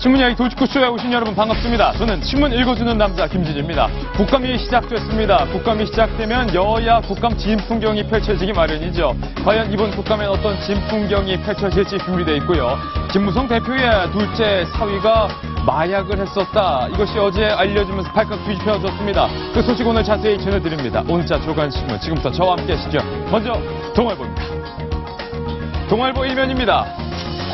신문 이야기 돌직구쇼에 오신 여러분 반갑습니다. 저는 신문 읽어주는 남자 김진입니다. 국감이 시작됐습니다. 국감이 시작되면 여야 국감 진풍경이 펼쳐지기 마련이죠. 과연 이번 국감엔 어떤 진풍경이 펼쳐질지 준비되어 있고요. 김무성 대표의 둘째 사위가 마약을 했었다. 이것이 어제 알려지면서 발칵 뒤집혀졌습니다. 그 소식 오늘 자세히 전해드립니다. 오늘자 조간신문 지금부터 저와 함께 하시죠. 먼저 동아일보입니다. 동아일보 일면입니다.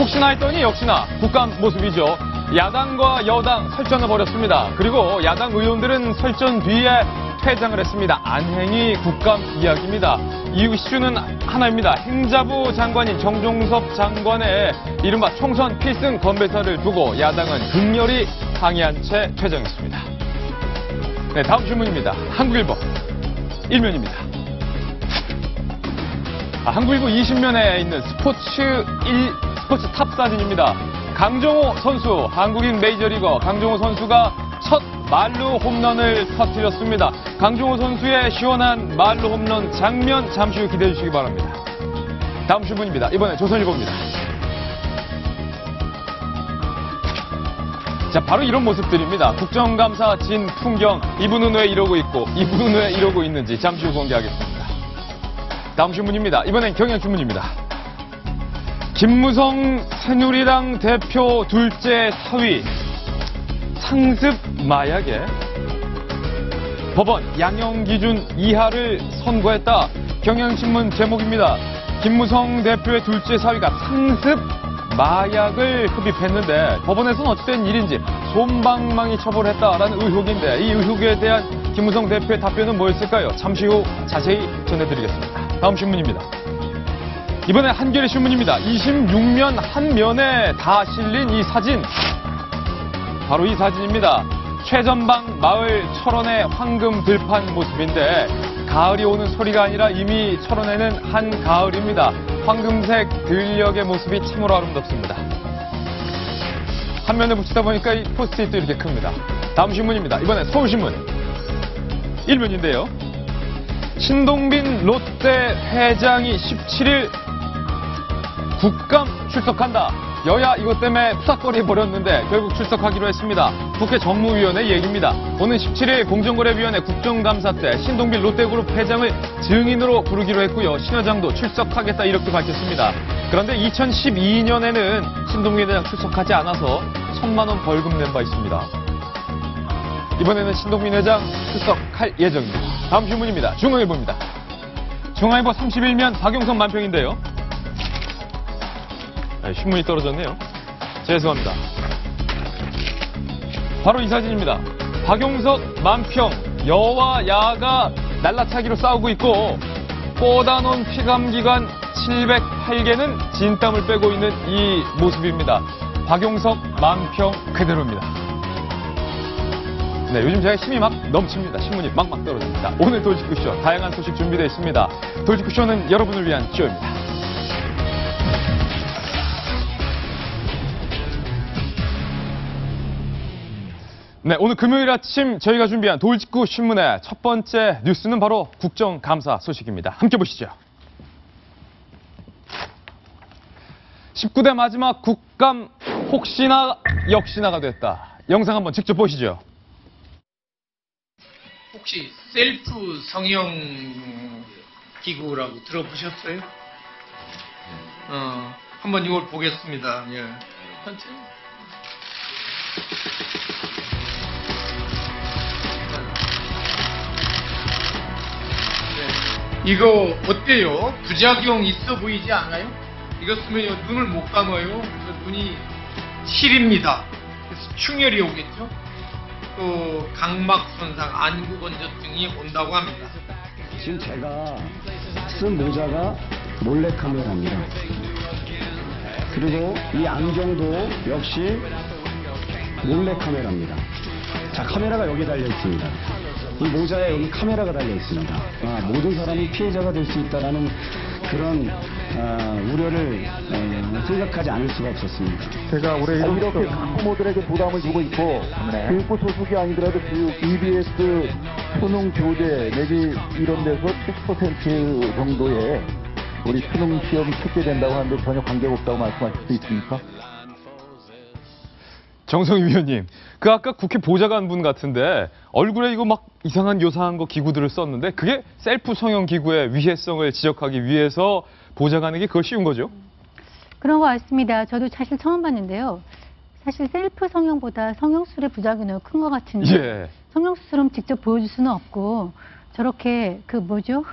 혹시나 했더니 역시나 국감 모습이죠. 야당과 여당 설전을 벌였습니다. 그리고 야당 의원들은 설전 뒤에 퇴장을 했습니다. 안행이 국감 이야기입니다. 이슈는 하나입니다. 행자부 장관인 정종섭 장관의 이른바 총선 필승 건배사를 두고 야당은 극렬히 항의한 채 퇴장했습니다. 네, 다음 신문입니다. 한국일보 일면입니다. 한국일보 20면에 있는 스포츠 탑 사진입니다. 강정호 선수, 한국인 메이저리거 강정호 선수가 첫 말루 홈런을 터뜨렸습니다. 강정호 선수의 시원한 말루 홈런 장면 잠시 후 기대해 주시기 바랍니다. 다음 신문입니다. 이번엔 조선일보입니다. 자, 바로 이런 모습들입니다. 국정감사 진풍경, 이분은 왜 이러고 있고 이분은 왜 이러고 있는지 잠시 후 공개하겠습니다. 다음 신문입니다. 이번엔 경향신문입니다. 김무성 새누리당 대표 둘째 사위 상습 마약에 법원 양형 기준 이하를 선고했다. 경향신문 제목입니다. 김무성 대표의 둘째 사위가 상습 마약을 흡입했는데 법원에서는 어찌된 일인지 솜방망이 처벌했다라는 의혹인데 이 의혹에 대한 김무성 대표의 답변은 뭐였을까요? 잠시 후 자세히 전해드리겠습니다. 다음 신문입니다. 이번에 한겨레 신문입니다. 26면 한 면에 다 실린 이 사진. 바로 이 사진입니다. 최전방 마을 철원의 황금 들판 모습인데 가을이 오는 소리가 아니라 이미 철원에는 한가을입니다. 황금색 들녘의 모습이 참으로 아름답습니다. 한 면에 붙이다 보니까 이 포스트잇도 이렇게 큽니다. 다음 신문입니다. 이번에 서울신문 1면인데요. 신동빈 롯데 회장이 17일 국감 출석한다. 여야 이것 때문에 푸삭거리 벌였는데 결국 출석하기로 했습니다. 국회 정무위원회 얘기입니다. 오는 17일 공정거래위원회 국정감사 때 신동빈 롯데그룹 회장을 증인으로 부르기로 했고요. 신 회장도 출석하겠다 이렇게 밝혔습니다. 그런데 2012년에는 신동빈 회장 출석하지 않아서 1,000만 원 벌금 낸 바 있습니다. 이번에는 신동빈 회장 출석할 예정입니다. 다음 신문입니다. 중앙일보입니다. 중앙일보 31면 박용석 만평인데요. 신문이 떨어졌네요. 죄송합니다. 바로 이 사진입니다. 박용석 만평, 여와 야가 날라차기로 싸우고 있고 꽂아놓은 피감기관 708개는 진땀을 빼고 있는 이 모습입니다. 박용석 만평 그대로입니다. 네, 요즘 제가 힘이 막 넘칩니다. 신문이 막막 떨어집니다. 오늘 돌직구쇼 다양한 소식 준비되어 있습니다. 돌직구쇼는 여러분을 위한 쇼입니다. 네, 오늘 금요일 아침 저희가 준비한 돌직구 신문의 첫 번째 뉴스는 바로 국정감사 소식입니다. 함께 보시죠. 19대 마지막 국감 혹시나 역시나가 됐다. 영상 한번 직접 보시죠. 혹시 셀프 성형 기구라고 들어보셨어요? 한번 이걸 보겠습니다. 예. 천천히. 이거 어때요? 부작용 있어 보이지 않아요? 이거 쓰면 눈을 못 감아요. 눈이 시립니다. 그래서 충혈이 오겠죠? 또 각막 손상, 안구 건조증이 온다고 합니다. 지금 제가 쓴 모자가 몰래카메라입니다. 그리고 이 안경도 역시 몰래카메라입니다. 자, 카메라가 여기 달려 있습니다. 이 모자에 여기 카메라가 달려 있습니다. 모든 사람이 피해자가 될 수 있다는 그런 우려를 생각하지 않을 수가 없었습니다. 제가 올해 이렇게 학부모들에게 부담을 주고 있고 교육부 소속이 아니더라도 그 EBS 수능 교재 내지 이런 데서 70% 정도의 우리 수능 시험이 출제된다고 하는데 전혀 관계가 없다고 말씀하실 수 있습니까? 정성희 위원님, 그 아까 국회 보좌관 분 같은데 얼굴에 이거 막 이상한 요상한 거 기구들을 썼는데 그게 셀프 성형 기구의 위해성을 지적하기 위해서 보좌관에게 그걸 씌운 거죠? 그런 것 같습니다. 저도 사실 처음 봤는데요. 사실 셀프 성형보다 성형술의 부작용이 더 큰 것 같은데 예. 성형수술은 직접 보여줄 수는 없고 저렇게 그 뭐죠?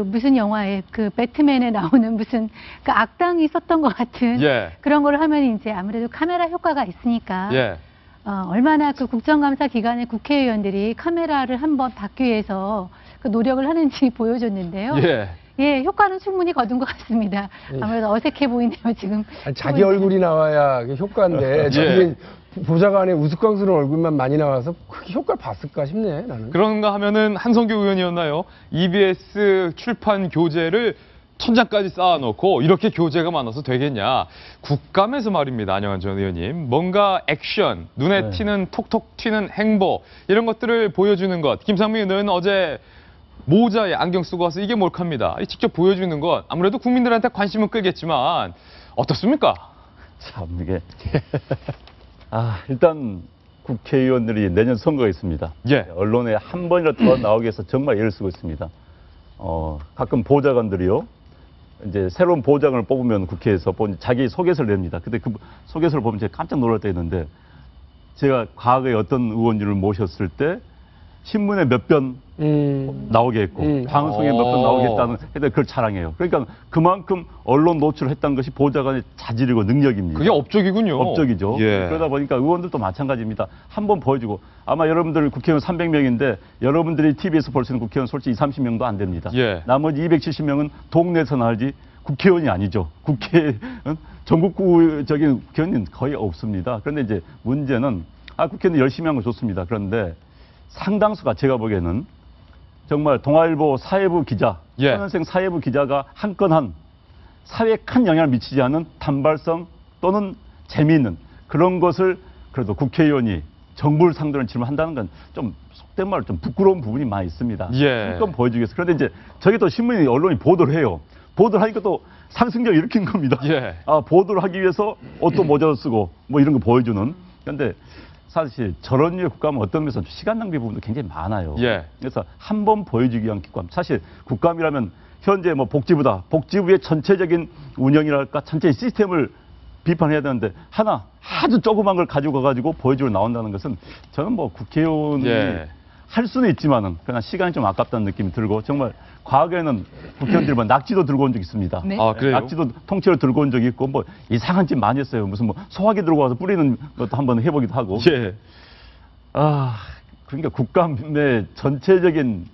무슨 영화에 그 배트맨에 나오는 무슨 그 악당이 썼던 것 같은 예. 그런 걸 하면 이제 아무래도 카메라 효과가 있으니까 예. 얼마나 그 국정감사 기간에 국회의원들이 카메라를 한번 받기 위해서 그 노력을 하는지 보여줬는데요. 예. 예, 효과는 충분히 거둔 것 같습니다. 아무래도 어색해 보이네요, 지금. 아니, 자기 얼굴이 나와야 그게 효과인데 자기 보좌관의 우스꽝스러운 얼굴만 많이 나와서 그게 효과를 봤을까 싶네, 나는. 그런가 하면은 한성규 의원이었나요? EBS 출판 교재를 천장까지 쌓아놓고 이렇게 교재가 많아서 되겠냐. 국감에서 말입니다. 안영환 전 의원님. 뭔가 액션, 눈에 튀는 톡톡 튀는 행보 이런 것들을 보여주는 것. 김상민 의원은 어제 모자에 안경 쓰고 와서 이게 몰카입니다. 직접 보여주는 것. 아무래도 국민들한테 관심은 끌겠지만 어떻습니까? 참 이게 일단 국회의원들이 내년 선거가 있습니다. 예. 언론에 한 번이라도 더 나오기 위해서 정말 애를 쓰고 있습니다. 가끔 보좌관들이요. 이제 새로운 보좌관을 뽑으면 국회에서 자기 소개서를 냅니다. 근데 그 소개서를 보면 제가 깜짝 놀랄 때 있는데 제가 과거에 어떤 의원님을 모셨을 때 신문에 몇 번 나오게 했고 방송에 몇 번 나오겠다는 근데 그걸 자랑해요. 그러니까 그만큼 언론 노출했다는 것이 보좌관의 자질이고 능력입니다. 그게 업적이군요. 업적이죠. 예. 그러다 보니까 의원들도 마찬가지입니다. 한번 보여주고 아마 여러분들 국회의원 300명인데 여러분들이 TV에서 볼 수 있는 국회의원 솔직히 30명도 안 됩니다. 예. 나머지 270명은 동네에서 나지 국회의원이 아니죠. 전국적인 국회의원은 거의 없습니다. 그런데 이제 문제는 국회의원 열심히 한 건 좋습니다. 그런데 상당수가 제가 보기에는 정말 동아일보 사회부 기자, 현현생 사회부 기자가 한 건 한 사회에 큰 영향을 미치지 않는 단발성 또는 재미있는 그런 것을 그래도 국회의원이 정부를 상대로 질문한다는 건 좀 속된 말로 좀 부끄러운 부분이 많이 있습니다. 그건 보여주기 위해서. 그런데 이제 저게 또 신문이 언론이 보도를 해요. 보도를 하니까 또 상승력을 일으킨 겁니다. 보도를 하기 위해서 옷도 모자도 쓰고 뭐 이런 거 보여주는. 그런데 사실 저런 류의 국감은 어떤 면에서 시간 낭비 부분도 굉장히 많아요. 그래서 한 번 보여주기 위한 국감. 사실 국감이라면 현재 뭐 복지부다. 복지부의 전체적인 운영이랄까 전체 시스템을 비판해야 되는데 하나 아주 조그만 걸 가지고 가가지고 보여주러 나온다는 것은 저는 뭐 국회의원이 할 수는 있지만은 그냥 시간이 좀 아깝다는 느낌이 들고 정말 과거에는 국회의원들이 뭐 낙지도 들고 온 적 있습니다. 그래요? 낙지도 통째로 들고 온 적이 있고 뭐 이상한 짓 많이 했어요. 무슨 뭐 소화기 들고 와서 뿌리는 것도 한번 해보기도 하고. 그러니까 국감의 전체적인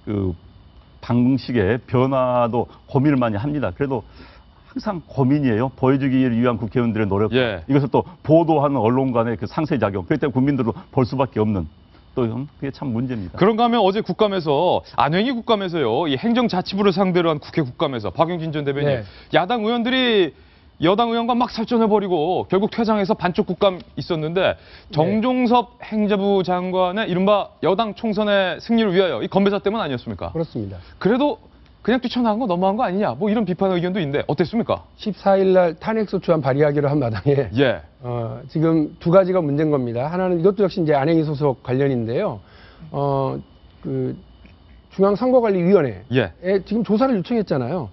그 방식의 변화도 고민을 많이 합니다. 그래도 항상 고민이에요. 보여주기 위한 국회의원들의 노력. 이것을 또 보도하는 언론 간의 그 상쇄작용. 그렇기 때문에 국민들도 볼 수밖에 없는. 또 그게 참 문제입니다. 그런가 하면 어제 국감에서 안행이 국감에서요. 이 행정자치부를 상대로 한 국회 국감에서 박용진 전 대변인 야당 의원들이 여당 의원과 막 설전해버리고 결국 퇴장해서 반쪽 국감 있었는데 정종섭 행자부 장관의 이른바 여당 총선의 승리를 위하여 이 건배사 때문 아니었습니까? 그렇습니다. 그래도 그냥 뛰쳐나간 거 너무한 거 아니냐 뭐 이런 비판 의견도 있는데 어땠습니까? 14일 날 탄핵소추안 발의하기로 한 마당에 지금 두 가지가 문제인 겁니다. 하나는 이것도 역시 이제 안행이 소속 관련인데요. 그 중앙선거관리위원회에 지금 조사를 요청했잖아요.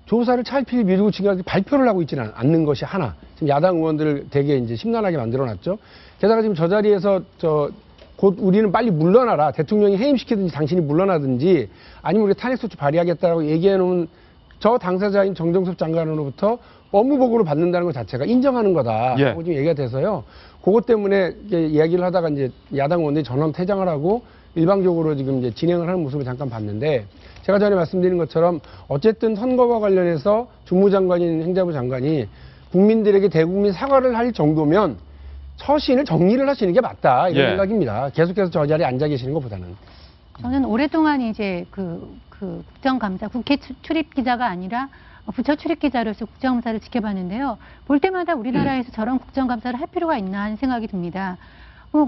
조사를 차일피일 미루고 지금 발표를 하고 있지는 않는 것이 하나. 지금 야당 의원들을 되게 이제 심란하게 만들어놨죠. 게다가 지금 저 자리에서 곧 우리는 빨리 물러나라. 대통령이 해임시키든지 당신이 물러나든지 아니면 우리가 탄핵소추 발의하겠다라고 얘기해놓은 저 당사자인 정종섭 장관으로부터 업무보고를 받는다는 것 자체가 인정하는 거다. 라고 지금 얘기가 돼서요. 그것 때문에 이야기를 하다가 이제 야당 의원들이 전원 퇴장을 하고 일방적으로 지금 이제 진행을 하는 모습을 잠깐 봤는데 제가 전에 말씀드린 것처럼 어쨌든 선거와 관련해서 주무장관인 행자부 장관이 국민들에게 대국민 사과를 할 정도면 처신을 정리를 하시는 게 맞다 이런 생각입니다. 계속해서 저 자리에 앉아 계시는 것보다는. 저는 오랫동안 이제 그 국정감사 국회 출입 기자가 아니라 부처 출입 기자로서 국정감사를 지켜봤는데요. 볼 때마다 우리나라에서 저런 국정감사를 할 필요가 있나 하는 생각이 듭니다.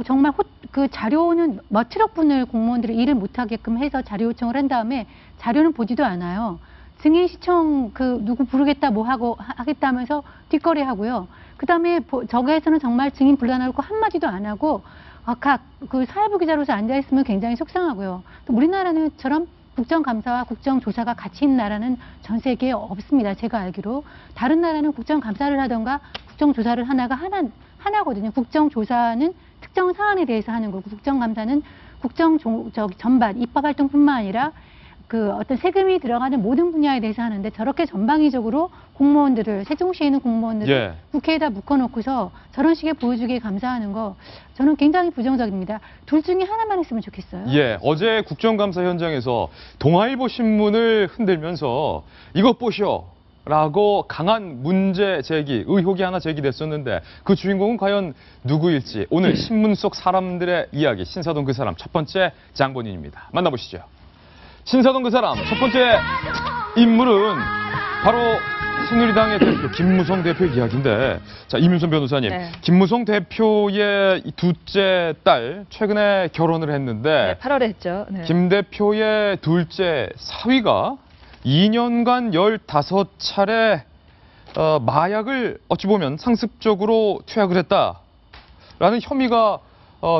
정말 그 자료는 몇천억 분을 공무원들이 일을 못하게끔 해서 자료 요청을 한 다음에 자료는 보지도 않아요. 증인 시청 누구 부르겠다 뭐 하겠다 하면서 뒷거리 하고요. 그다음에 저거에서는 정말 증인 불러놓고 한마디도 안 하고 사회부 기자로서 앉아있으면 굉장히 속상하고요. 또 우리나라는처럼 국정감사와 국정조사가 같이 있는 나라는 전 세계에 없습니다. 제가 알기로. 다른 나라는 국정감사를 하던가 국정조사를 하나거든요. 국정조사는 특정 사안에 대해서 하는 거고 국정감사는 전반 입법활동뿐만 아니라 어떤 세금이 들어가는 모든 분야에 대해서 하는데 저렇게 전방위적으로 세종시에 있는 공무원들을 국회에다 묶어놓고서 저런 식의 보여주기에 감사하는 거 저는 굉장히 부정적입니다. 둘 중에 하나만 했으면 좋겠어요. 예, 어제 국정감사 현장에서 동아일보 신문을 흔들면서 이것 보시오 라고 강한 문제 제기, 의혹이 하나 제기됐었는데 그 주인공은 과연 누구일지 오늘 신문 속 사람들의 이야기 신사동 그 사람 첫 번째 장본인입니다. 만나보시죠. 신사동 그 사람 첫 번째 인물은 바로 새누리당의 대표 김무성 대표 이야기인데, 자, 이문선 변호사님, 네. 김무성 대표의 둘째 딸 최근에 결혼을 했는데, 네, 8월에 했죠. 네. 김 대표의 둘째 사위가 2년간 15차례 마약을 어찌 보면 상습적으로 투약을 했다라는 혐의가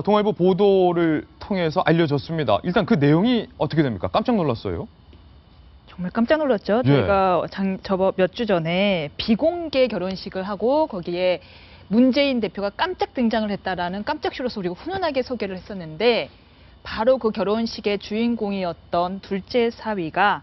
동아일보 보도를 통해서 알려졌습니다. 일단 그 내용이 어떻게 됩니까? 깜짝 놀랐어요. 정말 깜짝 놀랐죠. 예. 저희가 몇 주 전에 비공개 결혼식을 하고 거기에 문재인 대표가 깜짝 등장을 했다라는 깜짝 쇼로서 우리가 훈훈하게 소개를 했었는데 바로 그 결혼식의 주인공이었던 둘째 사위가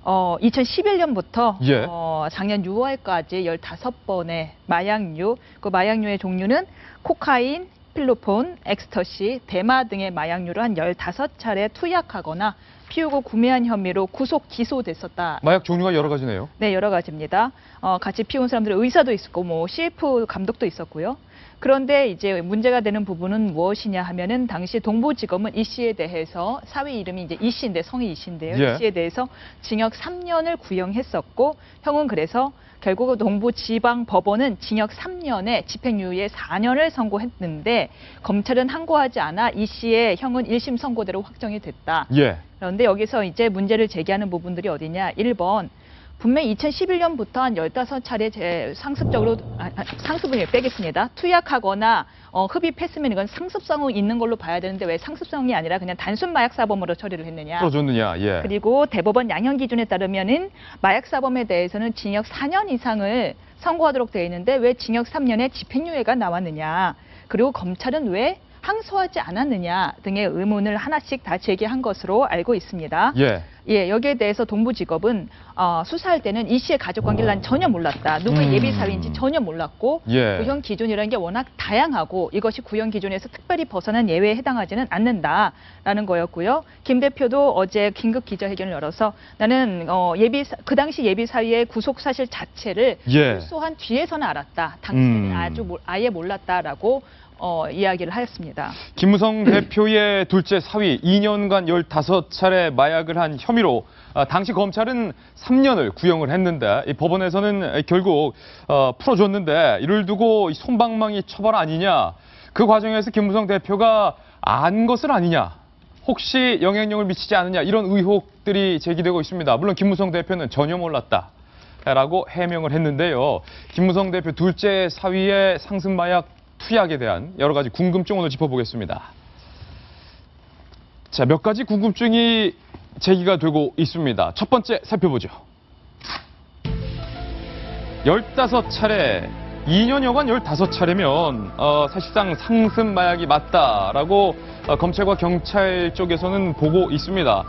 2011년부터 예. 작년 6월까지 15번의 마약류, 그 마약류의 종류는 코카인, 필로폰, 엑스터시, 대마 등의 마약류를 한 15차례 투약하거나 피우고 구매한 혐의로 구속 기소됐었다. 마약 종류가 여러 가지네요. 네, 여러 가지입니다. 같이 피운 사람들은 의사도 있었고 CF 감독도 있었고요. 그런데 이제 문제가 되는 부분은 무엇이냐 하면은 당시 동부지검은 이 씨에 대해서 사위 이름이 이제 이 씨인데 성이 이 씨인데요. 예. 이 씨에 대해서 징역 3년을 구형했었고 형은 그래서 결국 동부지방법원은 징역 3년에 집행유예 4년을 선고했는데 검찰은 항고하지 않아 이 씨의 형은 1심 선고대로 확정이 됐다. 예. 그런데 여기서 이제 문제를 제기하는 부분들이 어디냐? 1번. 분명히 2011년부터 한 15차례 상습을 빼겠습니다. 투약하거나 흡입했으면 이건 상습성이 있는 걸로 봐야 되는데 왜 상습성이 아니라 그냥 단순 마약사범으로 처리를 했느냐. 풀어줬느냐. 예. 그리고 대법원 양형 기준에 따르면은 마약사범에 대해서는 징역 4년 이상을 선고하도록 되어 있는데 왜 징역 3년에 집행유예가 나왔느냐. 그리고 검찰은 왜 항소하지 않았느냐 등의 의문을 하나씩 다 제기한 것으로 알고 있습니다. 예, 여기에 대해서 동부지검은 수사할 때는 이 씨의 가족관계를 난 전혀 몰랐다. 누구의 예비사위인지 전혀 몰랐고 구형 기준이라는 게 워낙 다양하고 이것이 구형 기준에서 특별히 벗어난 예외에 해당하지는 않는다라는 거였고요. 김 대표도 어제 긴급 기자회견을 열어서 나는 그 당시 예비사위의 구속 사실 자체를 출소한 뒤에서는 알았다. 당시에는 아예 몰랐다라고 이야기를 하였습니다. 김무성 대표의 둘째 사위 2년간 15차례 마약을 한 혐의로 당시 검찰은 3년을 구형을 했는데 이 법원에서는 결국 풀어줬는데 이를 두고 솜방망이 처벌 아니냐. 그 과정에서 김무성 대표가 안 것은 아니냐. 혹시 영향력을 미치지 않느냐. 이런 의혹들이 제기되고 있습니다. 물론 김무성 대표는 전혀 몰랐다. 라고 해명을 했는데요. 김무성 대표 둘째 사위의 상습 마약 투약에 대한 여러 가지 궁금증 오늘 짚어보겠습니다. 자, 몇 가지 궁금증이 제기가 되고 있습니다. 첫 번째 살펴보죠. 15차례, 2년여간 15차례면 사실상 상습 마약이 맞다라고 검찰과 경찰 쪽에서는 보고 있습니다.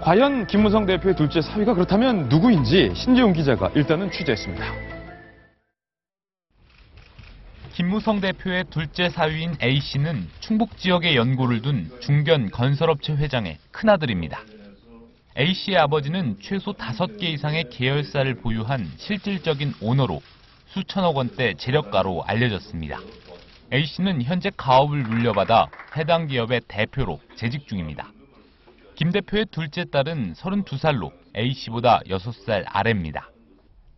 과연 김무성 대표의 둘째 사위가 그렇다면 누구인지 신재용 기자가 일단은 취재했습니다. 김무성 대표의 둘째 사위인 A씨는 충북 지역에 연고를 둔 중견 건설업체 회장의 큰아들입니다. A씨의 아버지는 최소 5개 이상의 계열사를 보유한 실질적인 오너로 수천억 원대 재력가로 알려졌습니다. A씨는 현재 가업을 물려받아 해당 기업의 대표로 재직 중입니다. 김 대표의 둘째 딸은 32살로 A씨보다 6살 아래입니다.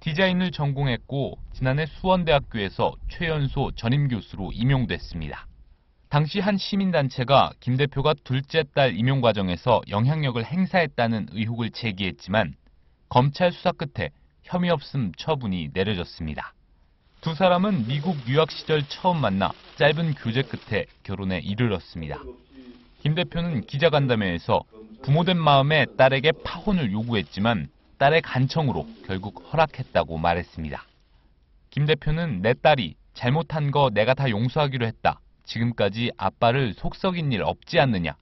디자인을 전공했고 지난해 수원대학교에서 최연소 전임교수로 임용됐습니다. 당시 한 시민단체가 김 대표가 둘째 딸 임용 과정에서 영향력을 행사했다는 의혹을 제기했지만 검찰 수사 끝에 혐의 없음 처분이 내려졌습니다. 두 사람은 미국 유학 시절 처음 만나 짧은 교제 끝에 결혼에 이르렀습니다. 김 대표는 기자간담회에서 부모된 마음에 딸에게 파혼을 요구했지만 딸의 간청으로 결국 허락했다고 말했습니다. 김 대표는 내 딸이 잘못한 거 내가 다 용서하기로 했다. 지금까지 아빠를 속 썩인 일 없지 않느냐.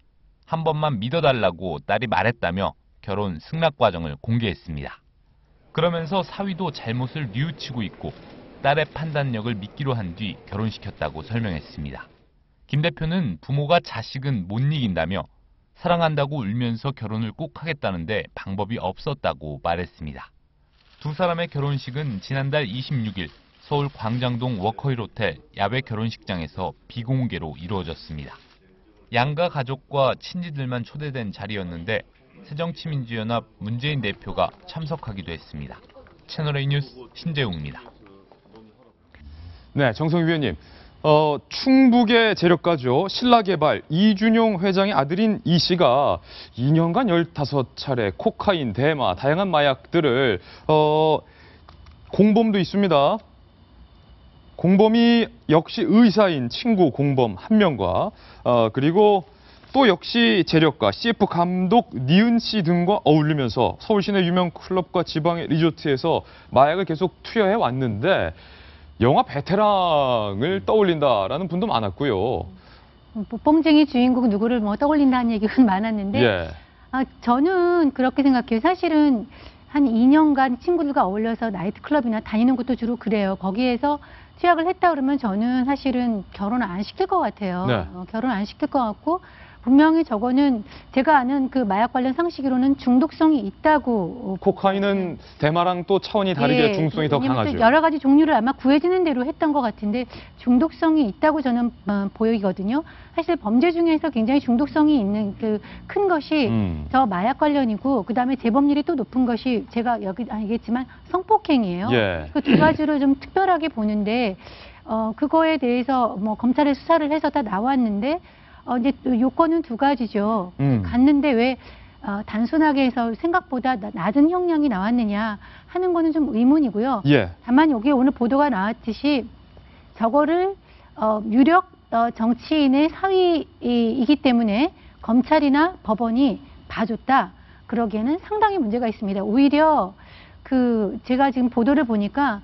한 번만 믿어달라고 딸이 말했다며 결혼 승낙 과정을 공개했습니다. 그러면서 사위도 잘못을 뉘우치고 있고 딸의 판단력을 믿기로 한 뒤 결혼시켰다고 설명했습니다. 김 대표는 부모가 자식은 못 이긴다며 사랑한다고 울면서 결혼을 꼭 하겠다는데 방법이 없었다고 말했습니다. 두 사람의 결혼식은 지난달 26일 서울 광장동 워커힐 호텔 야외 결혼식장에서 비공개로 이루어졌습니다. 양가 가족과 친지들만 초대된 자리였는데 새정치민주연합 문재인 대표가 참석하기도 했습니다. 채널A 뉴스 신재웅입니다. 네, 정성희 위원님. 충북의 재력가죠. 신라개발 이준용 회장의 아들인 이 씨가 2년간 15차례 코카인, 대마, 다양한 마약들을 공범도 있습니다. 공범이 역시 의사인 친구 공범 한 명과 그리고 또 역시 재력가 CF 감독 니은 씨 등과 어울리면서 서울 시내 유명 클럽과 지방의 리조트에서 마약을 계속 투여해 왔는데 영화 베테랑을 떠올린다라는 분도 많았고요. 뽕쟁이 주인공 누구를 뭐 떠올린다는 얘기가 많았는데 예. 저는 그렇게 생각해요. 사실은 한 2년간 친구들과 어울려서 나이트클럽이나 다니는 것도 주로 그래요. 거기에서 투약을 했다 그러면 저는 사실은 결혼 안 시킬 것 같아요. 네. 결혼 안 시킬 것 같고 분명히 저거는 제가 아는 그 마약 관련 상식으로는 중독성이 있다고. 코카인은 대마랑 또 차원이 다르게 예, 중독성이 더 강하죠. 여러 가지 종류를 아마 구해지는 대로 했던 것 같은데 중독성이 있다고 저는 보이거든요. 사실 범죄 중에서 굉장히 중독성이 있는 그 큰 것이 저 마약 관련이고 그다음에 재범률이 또 높은 것이 제가 여기 알겠지만 성폭행이에요. 예. 그 두 가지를 좀 특별하게 보는데 그거에 대해서 뭐 검찰에 수사를 해서 다 나왔는데 이제 요건은 두 가지죠. 갔는데 왜 단순하게 해서 생각보다 낮은 형량이 나왔느냐 하는 거는 좀 의문이고요. 예. 다만 여기에 오늘 보도가 나왔듯이 저거를 유력 정치인의 사위이기 때문에 검찰이나 법원이 봐줬다. 그러기에는 상당히 문제가 있습니다. 오히려 제가 지금 보도를 보니까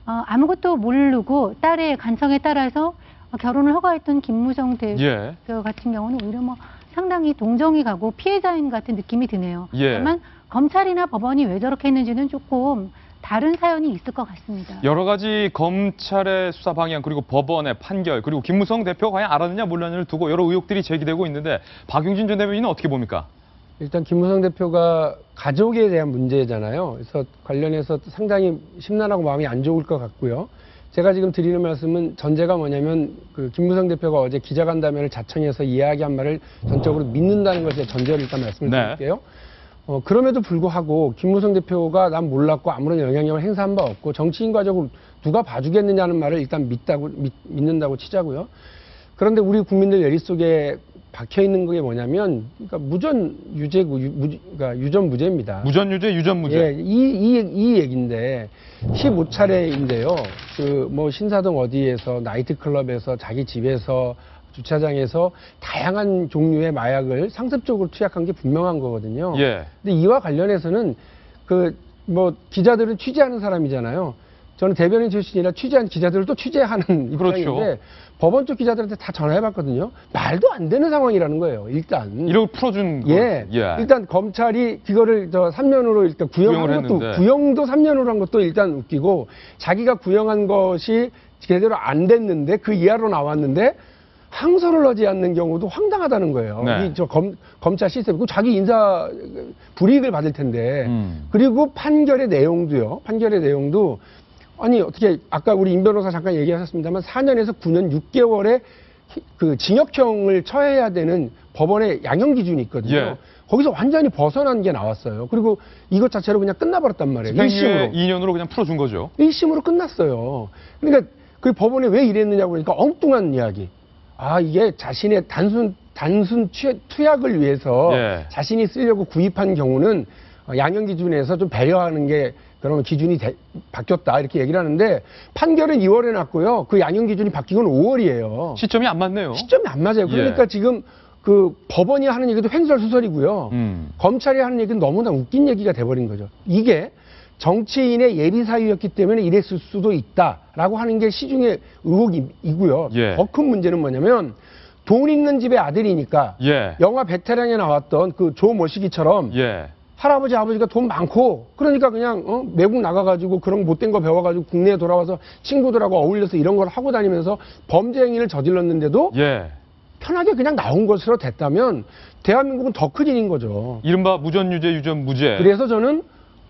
아무것도 모르고 딸의 간청에 따라서 결혼을 허가했던 김무성 대표 같은 경우는 오히려 뭐 상당히 동정이 가고 피해자인 같은 느낌이 드네요. 예. 다만 검찰이나 법원이 왜 저렇게 했는지는 조금 다른 사연이 있을 것 같습니다. 여러 가지 검찰의 수사 방향 그리고 법원의 판결 그리고 김무성 대표가 과연 알았느냐 몰랐느냐를 두고 여러 의혹들이 제기되고 있는데 박용진 전 대변인은 어떻게 봅니까? 일단 김무성 대표가 가족에 대한 문제잖아요. 그래서 관련해서 상당히 심란하고 마음이 안 좋을 것 같고요. 제가 지금 드리는 말씀은 전제가 뭐냐면 김무성 대표가 어제 기자간담회를 자청해서 이야기한 말을 전적으로 믿는다는 것에 전제를 일단 말씀을 드릴게요. 그럼에도 불구하고 김무성 대표가 난 몰랐고 아무런 영향력을 행사한 바 없고 정치인 과적으로 누가 봐주겠느냐는 말을 일단 믿는다고 치자고요. 그런데 우리 국민들 뇌리 속에 박혀 있는 게 뭐냐면, 그러니까 무전 유죄고, 그러니까 유전 무죄입니다. 무전 유죄, 유전 무죄. 예, 이 얘기인데 15차례인데요. 신사동 어디에서 나이트클럽에서 자기 집에서 주차장에서 다양한 종류의 마약을 상습적으로 투약한 게 분명한 거거든요. 예. 근데 이와 관련해서는 기자들을 취재하는 사람이잖아요. 저는 대변인 출신이라 취재한 기자들을 또 취재하는 입장인데 그렇죠. 법원 쪽 기자들한테 다 전화해봤거든요. 말도 안 되는 상황이라는 거예요. 일단 이걸 풀어준 예. 일단 검찰이 그거를 3년으로 일단 구형한 것도 했는데. 구형도 3년으로 한 것도 일단 웃기고 자기가 구형한 것이 제대로 안 됐는데 그 이하로 나왔는데 항소를 하지 않는 경우도 황당하다는 거예요. 네. 검찰 시스템, 자기 인사 불이익을 받을 텐데 그리고 판결의 내용도 아니 어떻게 아까 우리 임 변호사 잠깐 얘기하셨습니다만 4년에서 9년 6개월의 그 징역형을 처해야 되는 법원의 양형 기준이 있거든요. 예. 거기서 완전히 벗어난 게 나왔어요. 그리고 이것 자체로 그냥 끝나버렸단 말이에요. 1심으로. 2년으로 그냥 풀어준 거죠. 1심으로 끝났어요. 그러니까 그 법원에 왜 이랬느냐고 그러니까 엉뚱한 이야기. 이게 자신의 단순 투약을 위해서 자신이 쓰려고 구입한 경우는 양형 기준에서 좀 배려하는 게 그런 기준이 바뀌었다 이렇게 얘기를 하는데 판결은 2월에 났고요. 그 양형 기준이 바뀐 건 5월이에요. 시점이 안 맞네요. 시점이 안 맞아요. 그러니까 지금 그 법원이 하는 얘기도 횡설수설이고요. 검찰이 하는 얘기는 너무나 웃긴 얘기가 돼버린 거죠. 이게 정치인의 예비 사유였기 때문에 이랬을 수도 있다라고 하는 게 시중의 의혹이고요. 더 큰 문제는 뭐냐면 돈 있는 집의 아들이니까 영화 베테랑에 나왔던 그 조 머시기처럼 할아버지 아버지가 돈 많고 그러니까 그냥 외국 나가가지고 그런 못된 거 배워가지고 국내에 돌아와서 친구들하고 어울려서 이런 걸 하고 다니면서 범죄 행위를 저질렀는데도 편하게 그냥 나온 것으로 됐다면 대한민국은 더 큰 일인 거죠. 이른바 무전유죄, 유전무죄. 그래서 저는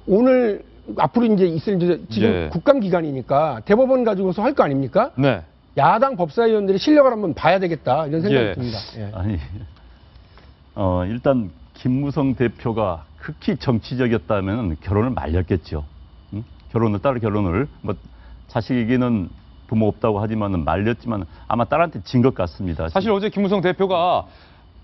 오늘 앞으로 이제 있을 지금 국감 기간이니까 대법원 가지고서 할 거 아닙니까? 야당 법사위원들이 실력을 한번 봐야 되겠다 이런 생각이 듭니다. 아니 일단 김무성 대표가 극히 정치적이었다면 결혼을 말렸겠죠. 응? 딸 결혼을 뭐 자식에게는 부모 없다고 하지만은 말렸지만 아마 딸한테 진 것 같습니다. 사실 어제 김무성 대표가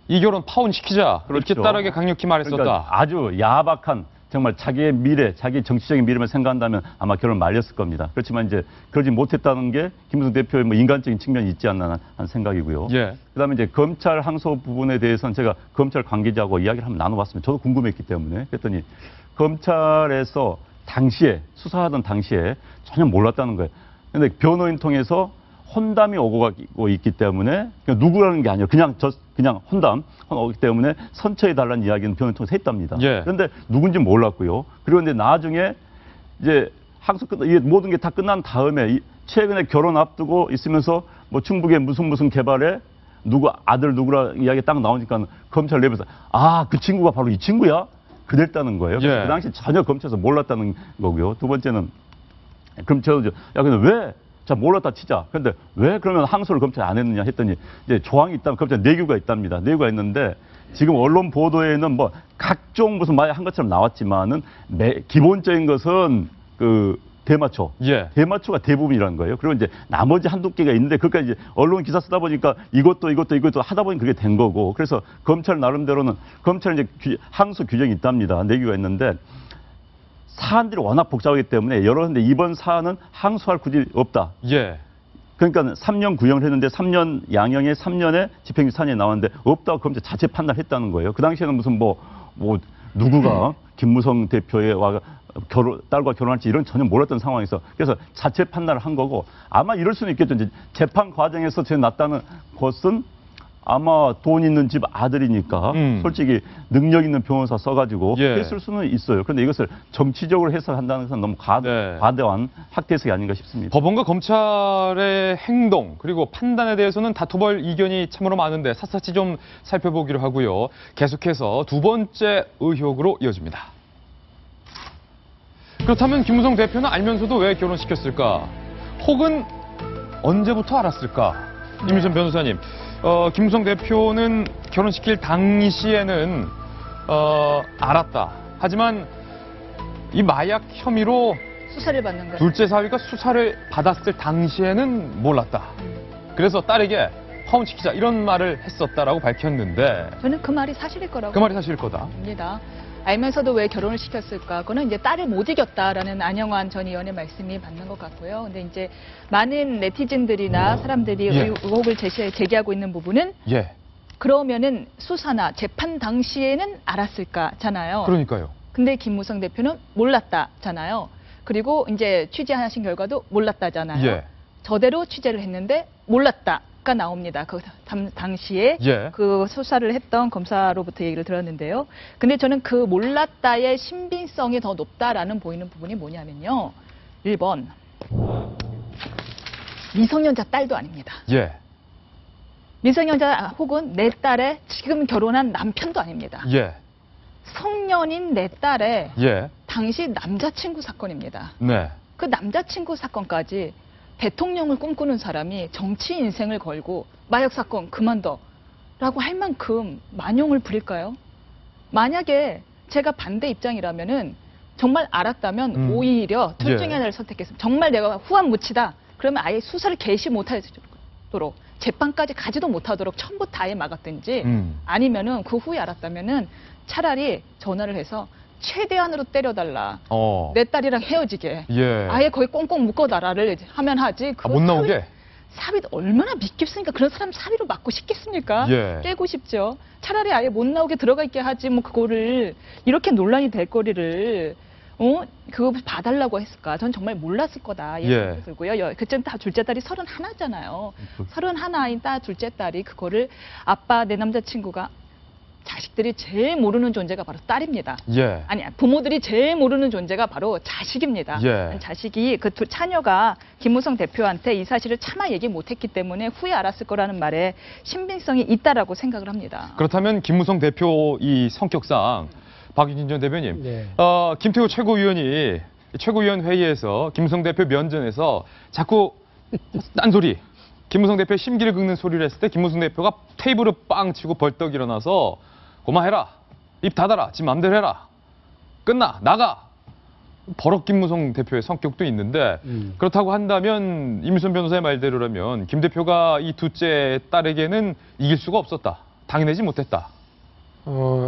이 결혼 파혼시키자 이렇게 딸에게 강력히 말했었다. 그러니까 아주 야박한 정말 자기의 미래, 자기 정치적인 미래만 생각한다면 아마 결혼을 말렸을 겁니다. 그렇지만 이제 그러지 못했다는 게 김무성 대표의 뭐 인간적인 측면이 있지 않나 하는 생각이고요. 그다음에 이제 검찰 항소 부분에 대해서는 제가 검찰 관계자하고 이야기를 한번 나눠봤습니다. 저도 궁금했기 때문에 그랬더니 검찰에서 당시에 수사하던 당시에 전혀 몰랐다는 거예요. 근데 변호인 통해서 혼담이 오고 가고 있기 때문에 그냥 누구라는 게 아니에요. 그냥 혼담 오기 때문에 선처해 달라는 이야기는 변호인 통해서 했답니다. 그런데 누군지 몰랐고요. 그리고 근데 나중에 이제 항소 이게 모든 게 다 끝난 다음에 최근에 결혼 앞두고 있으면서 뭐 충북의 무슨 개발에 누구 아들 누구라 이야기 딱 나오니까 검찰 내부에서 그 친구가 바로 이 친구야? 그랬다는 거예요. 그 당시 전혀 검찰에서 몰랐다는 거고요. 두 번째는 그럼 저도 근데 왜? 자, 몰랐다 치자. 그런데 왜 그러면 항소를 검찰이 안 했느냐 했더니 이제 조항이 있다면 검찰 내규가 있답니다. 내규가 있는데 지금 언론 보도에는 뭐 각종 무슨 말 한 것처럼 나왔지만은 기본적인 것은 그 대마초. 대마초가 대부분이라는 거예요. 그리고 이제 나머지 한두 개가 있는데 그러니까 이제 언론 기사 쓰다 보니까 이것도 하다 보니 그게 된 거고. 그래서 검찰 나름대로는 검찰 이제 항소 규정이 있답니다. 내규가 있는데 사안들이 워낙 복잡하기 때문에 여러분데 이번 사안은 항소할 굳이 없다. 그러니까 3년 구형을 했는데 3년 양형에 3년에 집행유예 사안이 나왔는데 없다고 검찰 자체 판단했다는 거예요. 그 당시에는 무슨 뭐 누구가 김무성 대표의 딸과 결혼할지 이런 전혀 몰랐던 상황에서 그래서 자체 판단을 한 거고 아마 이럴 수는 있겠죠. 이제 재판 과정에서 났다는 것은 아마 돈 있는 집 아들이니까 솔직히 능력 있는 변호사 써가지고 했을 수는 있어요. 그런데 이것을 정치적으로 해석한다는 것은 너무 과대한 학대해석이 아닌가 싶습니다. 법원과 검찰의 행동 그리고 판단에 대해서는 다퉈볼 이견이 참으로 많은데 샅샅이 좀 살펴보기로 하고요. 계속해서 두 번째 의혹으로 이어집니다. 그렇다면 김무성 대표는 알면서도 왜 결혼시켰을까? 혹은 언제부터 알았을까? 임유선 변호사님. 김무성 대표는 결혼시킬 당시에는 알았다. 하지만 이 마약 혐의로 수사를 받는 거예요. 둘째 사위가 수사를 받았을 당시에는 몰랐다. 그래서 딸에게 파혼시키자 이런 말을 했었다라고 밝혔는데 저는 그 말이 사실일 거라고. 그 말이 사실일 거다. 입니다. 알면서도 왜 결혼을 시켰을까? 그거는 이제 딸을 못 이겼다라는 안영환 전 의원의 말씀이 맞는 것 같고요. 근데 이제 많은 네티즌들이나 사람들이 의혹을 제기하고 있는 부분은 그러면은 수사나 재판 당시에는 알았을까잖아요. 그러니까요. 근데 김무성 대표는 몰랐다잖아요. 그리고 이제 취재하신 결과도 몰랐다잖아요. 저대로 취재를 했는데 몰랐다. 나옵니다. 그 당시에 그 수사를 했던 검사로부터 얘기를 들었는데요. 근데 저는 그 몰랐다의 신빙성이 더 높다라는 보이는 부분이 뭐냐면요. 1번 미성년자 딸도 아닙니다. 미성년자 혹은 내 딸의 지금 결혼한 남편도 아닙니다. 성년인 내 딸의 당시 남자친구 사건입니다. 그 남자친구 사건까지 대통령을 꿈꾸는 사람이 정치 인생을 걸고 마약 사건 그만둬라고 할 만큼 만용을 부릴까요? 만약에 제가 반대 입장이라면은 정말 알았다면 오히려 둘 중에 하나를 선택했습니다. 정말 내가 후한 무치다. 그러면 아예 수사를 개시 못하도록 재판까지 가지도 못하도록 처음부터 아예 막았든지 아니면은 그 후에 알았다면은 차라리 전화를 해서 최대한으로 때려달라. 내 딸이랑 헤어지게. 예. 아예 거의 꽁꽁 묶어달라를 하면 하지. 못 나오게? 사위도 얼마나 믿겠습니까? 그런 사람 사위로 맞고 싶겠습니까? 예. 깨고 싶죠. 차라리 아예 못 나오게 들어가 있게 하지 뭐 그거를 이렇게 논란이 될 거리를 그거 봐달라고 했을까? 전 정말 몰랐을 거다. 예. 들고요. 그쯤 다 둘째 딸이 31잖아요. 31인 둘째 딸이 그거를 아빠 내 남자친구가 자식들이 제일 모르는 존재가 바로 딸입니다. 예. 아니 부모들이 제일 모르는 존재가 바로 자식입니다. 예. 자식이 그 자녀가 김무성 대표한테 이 사실을 차마 얘기 못했기 때문에 후에 알았을 거라는 말에 신빙성이 있다라고 생각을 합니다. 그렇다면 김무성 대표 이 성격상 박유진 전 대변인, 네. 김태우 최고위원이 최고위원 회의에서 김무성 대표 면전에서 자꾸 딴소리, 김무성 대표의 심기를 긁는 소리를 했을 때 김무성 대표가 테이블을 빵 치고 벌떡 일어나서 고마해라, 입 닫아라, 지 맘대로 해라, 끝나, 나가. 버럭 김무성 대표의 성격도 있는데 그렇다고 한다면 임순 변호사의 말대로라면 김 대표가 이 둘째 딸에게는 이길 수가 없었다, 당해내지 못했다.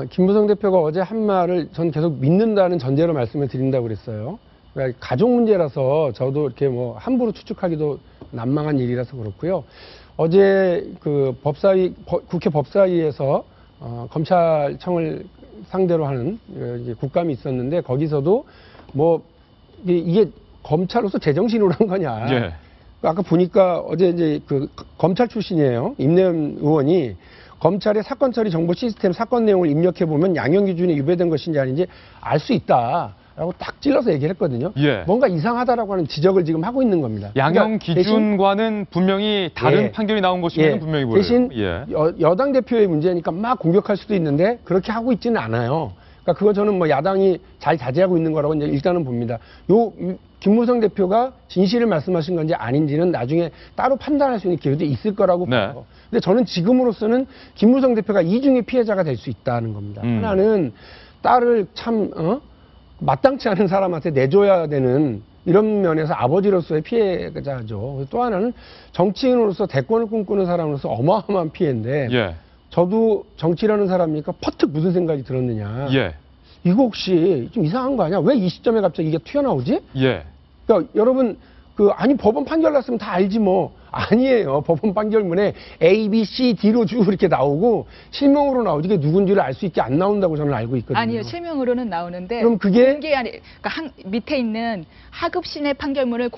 김무성 대표가 어제 한 말을 전 계속 믿는다는 전제로 말씀을 드린다고 그랬어요. 그러니까 가족 문제라서 저도 이렇게 뭐 함부로 추측하기도 난망한 일이라서 그렇고요. 어제 그 국회 법사위에서 검찰청을 상대로 하는 국감이 있었는데 거기서도 뭐 이게 검찰로서 제정신으로 한 거냐. 예. 아까 보니까 어제 이제 그 검찰 출신이에요. 임내연 의원이 검찰의 사건 처리 정보 시스템 사건 내용을 입력해 보면 양형 기준에 위배된 것인지 아닌지 알 수 있다라고 딱 찔러서 얘기를 했거든요. 예. 뭔가 이상하다라고 하는 지적을 지금 하고 있는 겁니다. 양형 그러니까 기준과는 분명히 다른 예. 판결이 나온 것이면 예. 분명히 보여요. 대신 예. 여당 대표의 문제니까 막 공격할 수도 있는데 그렇게 하고 있지는 않아요. 그러니까 그거 저는 뭐 야당이 잘 자제하고 있는 거라고 이제 일단은 봅니다. 김무성 대표가 진실을 말씀하신 건지 아닌지는 나중에 따로 판단할 수 있는 기회도 있을 거라고 봐요. 네. 근데 저는 지금으로서는 김무성 대표가 이중의 피해자가 될 수 있다는 겁니다. 하나는 딸을 참 마땅치 않은 사람한테 내줘야 되는 이런 면에서 아버지로서의 피해자죠. 또 하나는 정치인으로서 대권을 꿈꾸는 사람으로서 어마어마한 피해인데 예. 저도 정치라는 사람이니까 퍼뜩 무슨 생각이 들었느냐. 예. 이거 혹시 좀 이상한 거 아니야? 왜 이 시점에 갑자기 이게 튀어나오지? 예. 그러니까 여러분 아니 법원 판결 났으면 다 알지 뭐. 아니에요. 법원 판결문에 A, B, C, D로 쭉 이렇게 나오고 실명으로 나오지 이게 누군지를 알 수 있게 안 나온다고 저는 알고 있거든요. 아니요. 실명으로는 나오는데 그럼 그게 공개 아니 그러니까 밑에 있는 하급신의 판결문을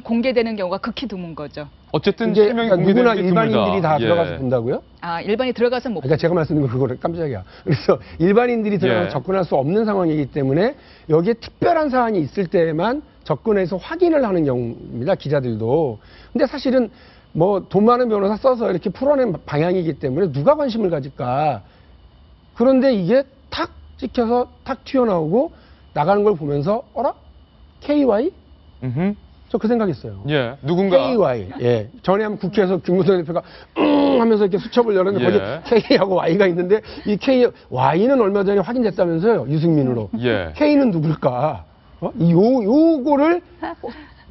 공개되는 경우가 극히 드문 거죠. 어쨌든 이제 실명이 그러니까 누구나 공개되는 게 일반인들이 다 드물다. 들어가서 예. 본다고요? 아, 일반이 들어가서 못 그러니까 제가 말씀드린 거 그거를 깜짝이야. 그래서 일반인들이 들어가서 예. 접근할 수 없는 상황이기 때문에 여기에 특별한 사안이 있을 때만 접근해서 확인을 하는 경우입니다. 기자들도. 근데 사실은 뭐 돈 많은 변호사 써서 이렇게 풀어낸 방향이기 때문에 누가 관심을 가질까. 그런데 이게 탁 찍혀서 탁 튀어나오고 나가는 걸 보면서 어라? KY? 저 그 생각했어요. 예. 누군가. KY. 예. 전에 한번 국회에서 김무성 대표가 하면서 이렇게 수첩을 열었는데 예. 거기 K하고 Y가 있는데 이 Y는 얼마 전에 확인됐다면서요. 유승민으로. 예. K는 누굴까? 요거를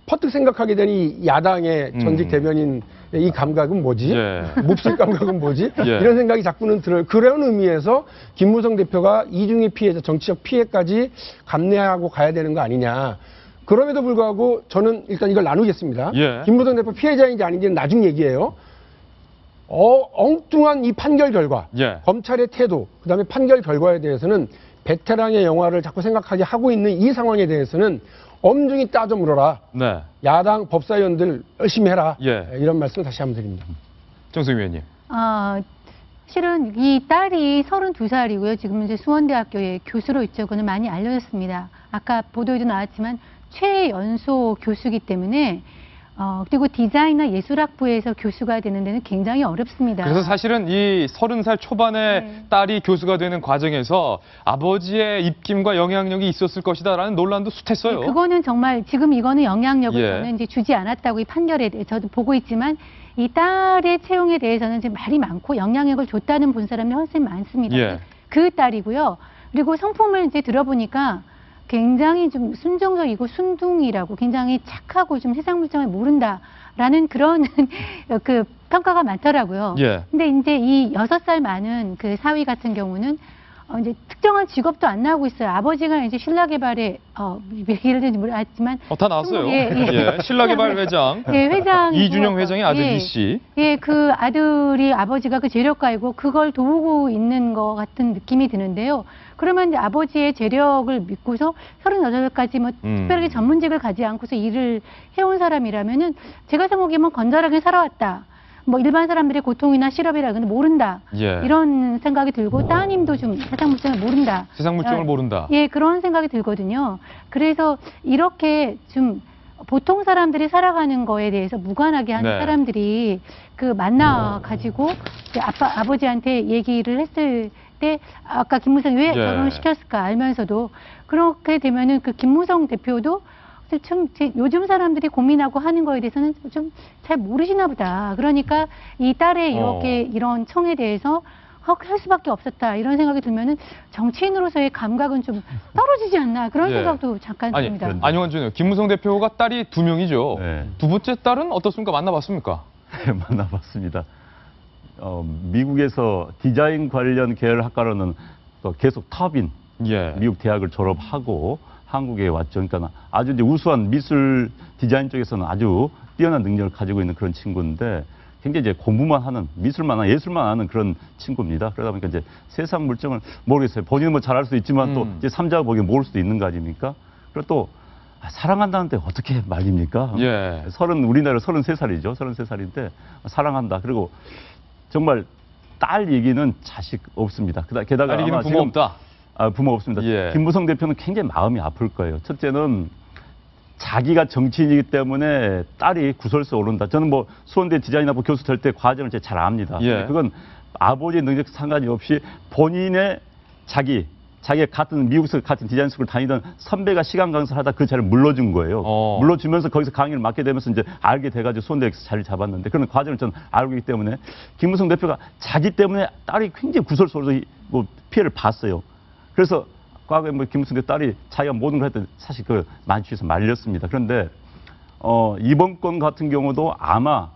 퍼뜩 생각하게 된 이 야당의 전직 대변인 이 감각은 뭐지? 예. 몹쓸 감각은 뭐지? 예. 이런 생각이 자꾸는 들어요. 그런 의미에서 김무성 대표가 이중의 피해자, 정치적 피해까지 감내하고 가야 되는 거 아니냐. 그럼에도 불구하고 저는 일단 이걸 나누겠습니다. 예. 김무성 대표 피해자인지 아닌지는 나중 얘기예요. 엉뚱한 이 판결 결과, 예. 검찰의 태도, 그다음에 판결 결과에 대해서는 베테랑의 영화를 자꾸 생각하게 하고 있는 이 상황에 대해서는 엄중히 따져 물어라. 네. 야당 법사위원들 열심히 해라. 예. 이런 말씀을 다시 한번 드립니다. 정승희 의원님. 실은 이 딸이 32살이고요. 지금 이제 수원대학교의 교수로 있죠. 그는 많이 알려졌습니다. 아까 보도에도 나왔지만 최연소 교수이기 때문에 그리고 디자인이나 예술학부에서 교수가 되는 데는 굉장히 어렵습니다. 그래서 사실은 이 30살 초반에 네. 딸이 교수가 되는 과정에서 아버지의 입김과 영향력이 있었을 것이다라는 논란도 숱했어요. 그거는 정말 지금 이거는 영향력을 예. 저는 이제 주지 않았다고 이 판결에 대해 저도 보고 있지만 이 딸의 채용에 대해서는 지금 말이 많고 영향력을 줬다는 본 사람이 훨씬 많습니다. 예. 그 딸이고요. 그리고 성품을 이제 들어보니까 굉장히 좀 순정적이고 순둥이라고 굉장히 착하고 좀 세상 물정을 모른다라는 그런 그 평가가 많더라고요. 예. 근데 이제 이 6살 많은 그 사위 같은 경우는 이제 특정한 직업도 안 나오고 있어요. 아버지가 이제 신라개발의 얘기를 듣는지 모르겠지만 다 나왔어요. 예. 신라개발 회장. 예, 회장 이준영 회장의 아들 이 씨. 예, 그 아들이 아버지가 그 재력가이고 그걸 도우고 있는 것 같은 느낌이 드는데요. 그러면 이제 아버지의 재력을 믿고서 38까지 뭐 특별하게 전문직을 가지 않고서 일을 해온 사람이라면은 제가 생각하기에는 건전하게 살아왔다. 뭐 일반 사람들의 고통이나 실업이라는 건 모른다. 예. 이런 생각이 들고 따님도 좀 세상 물정을 모른다. 세상 물정을 모른다. 예, 그런 생각이 들거든요. 그래서 이렇게 좀 보통 사람들이 살아가는 거에 대해서 무관하게 하는 네. 사람들이 그 만나 가지고 아버지한테 얘기를 했을 때 아까 김무성이 왜 결혼을 시켰을까 알면서도 그렇게 되면은 그 김무성 대표도 좀 요즘 사람들이 고민하고 하는 거에 대해서는 좀 잘 모르시나 보다. 그러니까 이 딸의 이렇게 이런 청에 대해서 할 수밖에 없었다. 이런 생각이 들면은 정치인으로서의 감각은 좀 떨어지지 않나. 그런 생각도 잠깐 듭니다. 안용환 전 의원, 김무성 대표가 딸이 2명이죠. 네. 두 번째 딸은 어떻습니까? 만나봤습니까? 네, 만나봤습니다. 미국에서 디자인 관련 계열 학과로는 또 계속 탑인 미국 대학을 졸업하고 한국에 왔죠. 그러니까 아주 이제 우수한 미술 디자인 쪽에서는 아주 뛰어난 능력을 가지고 있는 그런 친구인데 굉장히 이제 공부만 하는 미술만 하는 예술만 하는 그런 친구입니다. 그러다 보니까 이제 세상 물정을 모르겠어요. 본인은 뭐 잘할 수 있지만 또 이제 삼자가 보기에 모를 수도 있는 거 아닙니까? 그리고 또 사랑한다는데 어떻게 말입니까? 우리나라 33살이죠. 33살인데 사랑한다. 그리고 정말 딸 얘기는 자식 없습니다. 게다가 딸 얘기는 부모 없다. 부모 없습니다. 김무성 대표는 굉장히 마음이 아플 거예요. 첫째는 자기가 정치인이기 때문에 딸이 구설수 오른다. 저는 뭐 수원대 디자인학부 교수 될 때 과정을 잘 압니다. 그건 아버지의 능력 상관이 없이 본인의 자기가 같은 미국에서 같은 디자인 스쿨 다니던 선배가 시간 강사를 하다 그 자리를 물러준 거예요. 물러주면서 거기서 강의를 맡게 되면서 이제 알게 돼가지고 수원대에서 자리를 잡았는데 그런 과정을 저는 알고 있기 때문에 김무성 대표가 자기 때문에 딸이 굉장히 구설수로서 뭐 피해를 봤어요. 그래서 과거에 뭐 김무성 대표 딸이 자기가 모든 걸 했던 사실 그 만취해서 말렸습니다. 그런데 이번 건 같은 경우도 아마